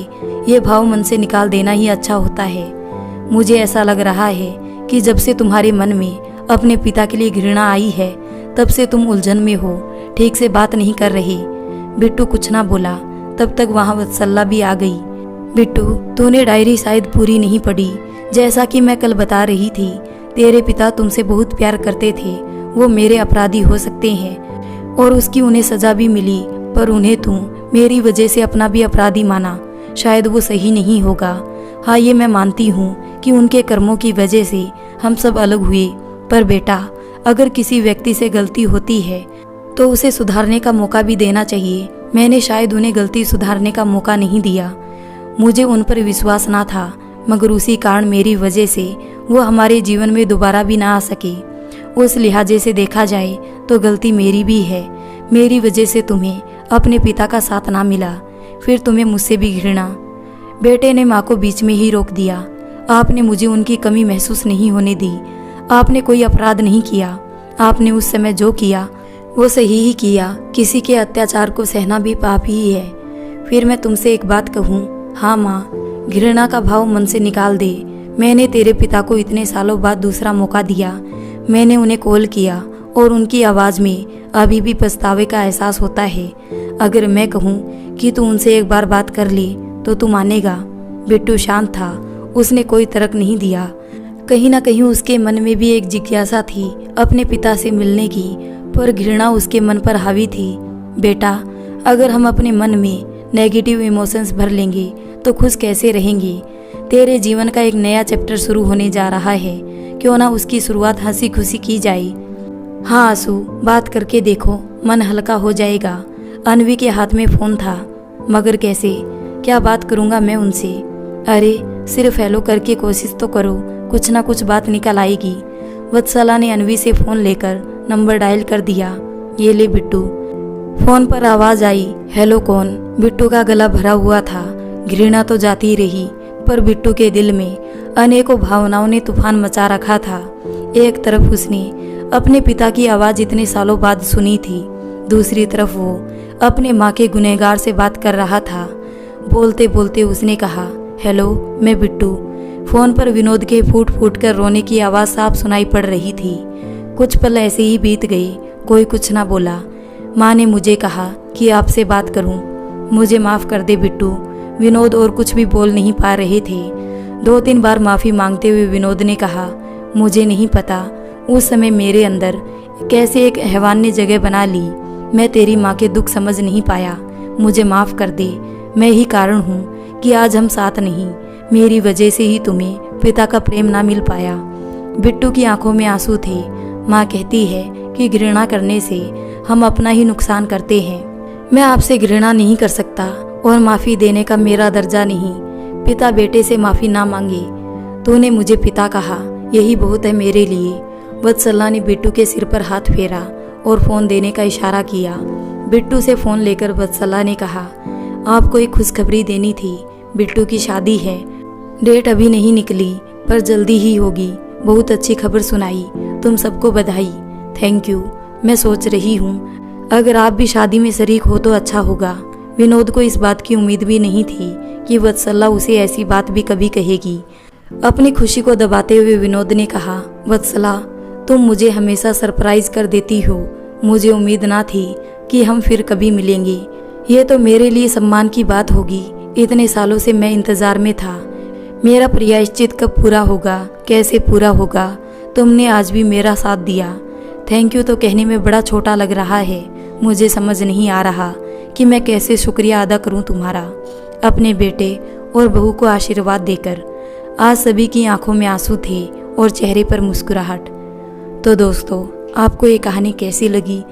ये भाव मन से निकाल देना ही अच्छा होता है। मुझे ऐसा लग रहा है कि जब से तुम्हारे मन में अपने पिता के लिए घृणा आई है, तब से तुम उलझन में हो, ठीक से बात नहीं कर रहे। बिट्टू कुछ ना बोला। तब तक वहाँ वत्सला भी आ गई। बिट्टू, तूने डायरी शायद पूरी नहीं पढ़ी। जैसा कि मैं कल बता रही थी, तेरे पिता तुमसे बहुत प्यार करते थे। वो मेरे अपराधी हो सकते हैं और उसकी उन्हें सजा भी मिली, पर उन्हें तुम मेरी वजह से अपना भी अपराधी माना। शायद वो सही नहीं होगा। हाँ, ये मैं मानती हूँ कि उनके कर्मों की वजह से हम सब अलग हुए, पर बेटा, अगर किसी व्यक्ति से गलती होती है तो उसे सुधारने का मौका भी देना चाहिए। मैंने शायद उन्हें गलती सुधारने का मौका नहीं दिया। मुझे उन पर विश्वास ना था, मगर उसी कारण मेरी वजह से वो हमारे जीवन में दोबारा भी ना आ सके। उस लिहाजे से देखा जाए तो गलती मेरी भी है। मेरी वजह से तुम्हें अपने पिता का साथ ना मिला, फिर तुम्हें मुझसे भी घृणा। बेटे ने माँ को बीच में ही रोक दिया। आपने मुझे उनकी कमी महसूस नहीं होने दी। आपने कोई अपराध नहीं किया। आपने उस समय जो किया वो सही ही किया। किसी के अत्याचार को सहना भी पाप ही है। फिर मैं तुमसे एक बात कहूँ? हाँ माँ, घृणा का भाव मन से निकाल दे। मैंने तेरे पिता को इतने सालों बाद दूसरा मौका दिया। मैंने उन्हें कॉल किया और उनकी आवाज़ में अभी भी पछतावे का एहसास होता है। अगर मैं कहूँ कि तू उनसे एक बार बात कर ले तो तू मानेगा? बिट्टू शांत था, उसने कोई तर्क नहीं दिया। कहीं ना कहीं उसके मन में भी एक जिज्ञासा थी अपने पिता से मिलने की, पर घृणा उसके मन पर हावी थी। बेटा, अगर हम अपने मन में नेगेटिव इमोशंस भर लेंगे तो खुश कैसे रहेंगे? तेरे जीवन का एक नया चैप्टर शुरू होने जा रहा है, क्यों ना उसकी शुरुआत हंसी खुशी की जाए। हाँ आंसू, बात करके देखो, मन हल्का हो जाएगा। अनवी के हाथ में फोन था, मगर कैसे? क्या बात करूँगा मैं उनसे? अरे सिर्फ हेलो करके कोशिश तो करो, कुछ ना कुछ बात निकल आएगी। वत्सला ने अनवी से फ़ोन लेकर नंबर डायल कर दिया। ये ले बिट्टू। फ़ोन पर आवाज़ आई, हेलो कौन? बिट्टू का गला भरा हुआ था। घृणा तो जाती रही, पर बिट्टू के दिल में अनेकों भावनाओं ने तूफान मचा रखा था। एक तरफ उसने अपने पिता की आवाज़ इतने सालों बाद सुनी थी, दूसरी तरफ वो अपने माँ के गुनहगार से बात कर रहा था। बोलते बोलते उसने कहा, हेलो, मैं बिट्टू। फ़ोन पर विनोद के फूट फूट कर रोने की आवाज़ साफ सुनाई पड़ रही थी। कुछ पल ऐसे ही बीत गए, कोई कुछ ना बोला। माँ ने मुझे कहा कि आपसे बात करूं। मुझे माफ़ कर दे बिट्टू। विनोद और कुछ भी बोल नहीं पा रहे थे। 2-3 बार माफ़ी मांगते हुए विनोद ने कहा, मुझे नहीं पता उस समय मेरे अंदर कैसे एक हैवान ने जगह बना ली। मैं तेरी माँ के दुख समझ नहीं पाया। मुझे माफ़ कर दे। मैं ही कारण हूँ कि आज हम साथ नहीं। मेरी वजह से ही तुम्हें पिता का प्रेम ना मिल पाया। बिट्टू की आंखों में आंसू थे। माँ कहती है कि घृणा करने से हम अपना ही नुकसान करते हैं। मैं आपसे घृणा नहीं कर सकता और माफ़ी देने का मेरा दर्जा नहीं। पिता बेटे से माफ़ी ना मांगे। तूने मुझे पिता कहा, यही बहुत है मेरे लिए। वत्सला ने बिट्टू के सिर पर हाथ फेरा और फ़ोन देने का इशारा किया। बिट्टू से फ़ोन लेकर वत्सला ने कहा, आपको एक खुशखबरी देनी थी, बिट्टू की शादी है। डेट अभी नहीं निकली पर जल्दी ही होगी। बहुत अच्छी खबर सुनाई, तुम सबको बधाई। Thank you. मैं सोच रही हूँ अगर आप भी शादी में शरीक हो तो अच्छा होगा। विनोद को इस बात की उम्मीद भी नहीं थी कि वत्सला उसे ऐसी बात भी कभी कहेगी। अपनी खुशी को दबाते हुए विनोद ने कहा, वत्सला तुम मुझे हमेशा सरप्राइज कर देती हो। मुझे उम्मीद ना थी कि हम फिर कभी मिलेंगे। ये तो मेरे लिए सम्मान की बात होगी। इतने सालों से मैं इंतज़ार में था। मेरा प्रायश्चित कब पूरा होगा, कैसे पूरा होगा। तुमने आज भी मेरा साथ दिया। थैंक यू तो कहने में बड़ा छोटा लग रहा है। मुझे समझ नहीं आ रहा कि मैं कैसे शुक्रिया अदा करूं तुम्हारा, अपने बेटे और बहू को आशीर्वाद देकर। आज सभी की आंखों में आंसू थे और चेहरे पर मुस्कुराहट। तो दोस्तों, आपको ये कहानी कैसी लगी?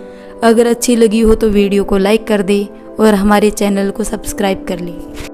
अगर अच्छी लगी हो तो वीडियो को लाइक कर दें और हमारे चैनल को सब्सक्राइब कर लें।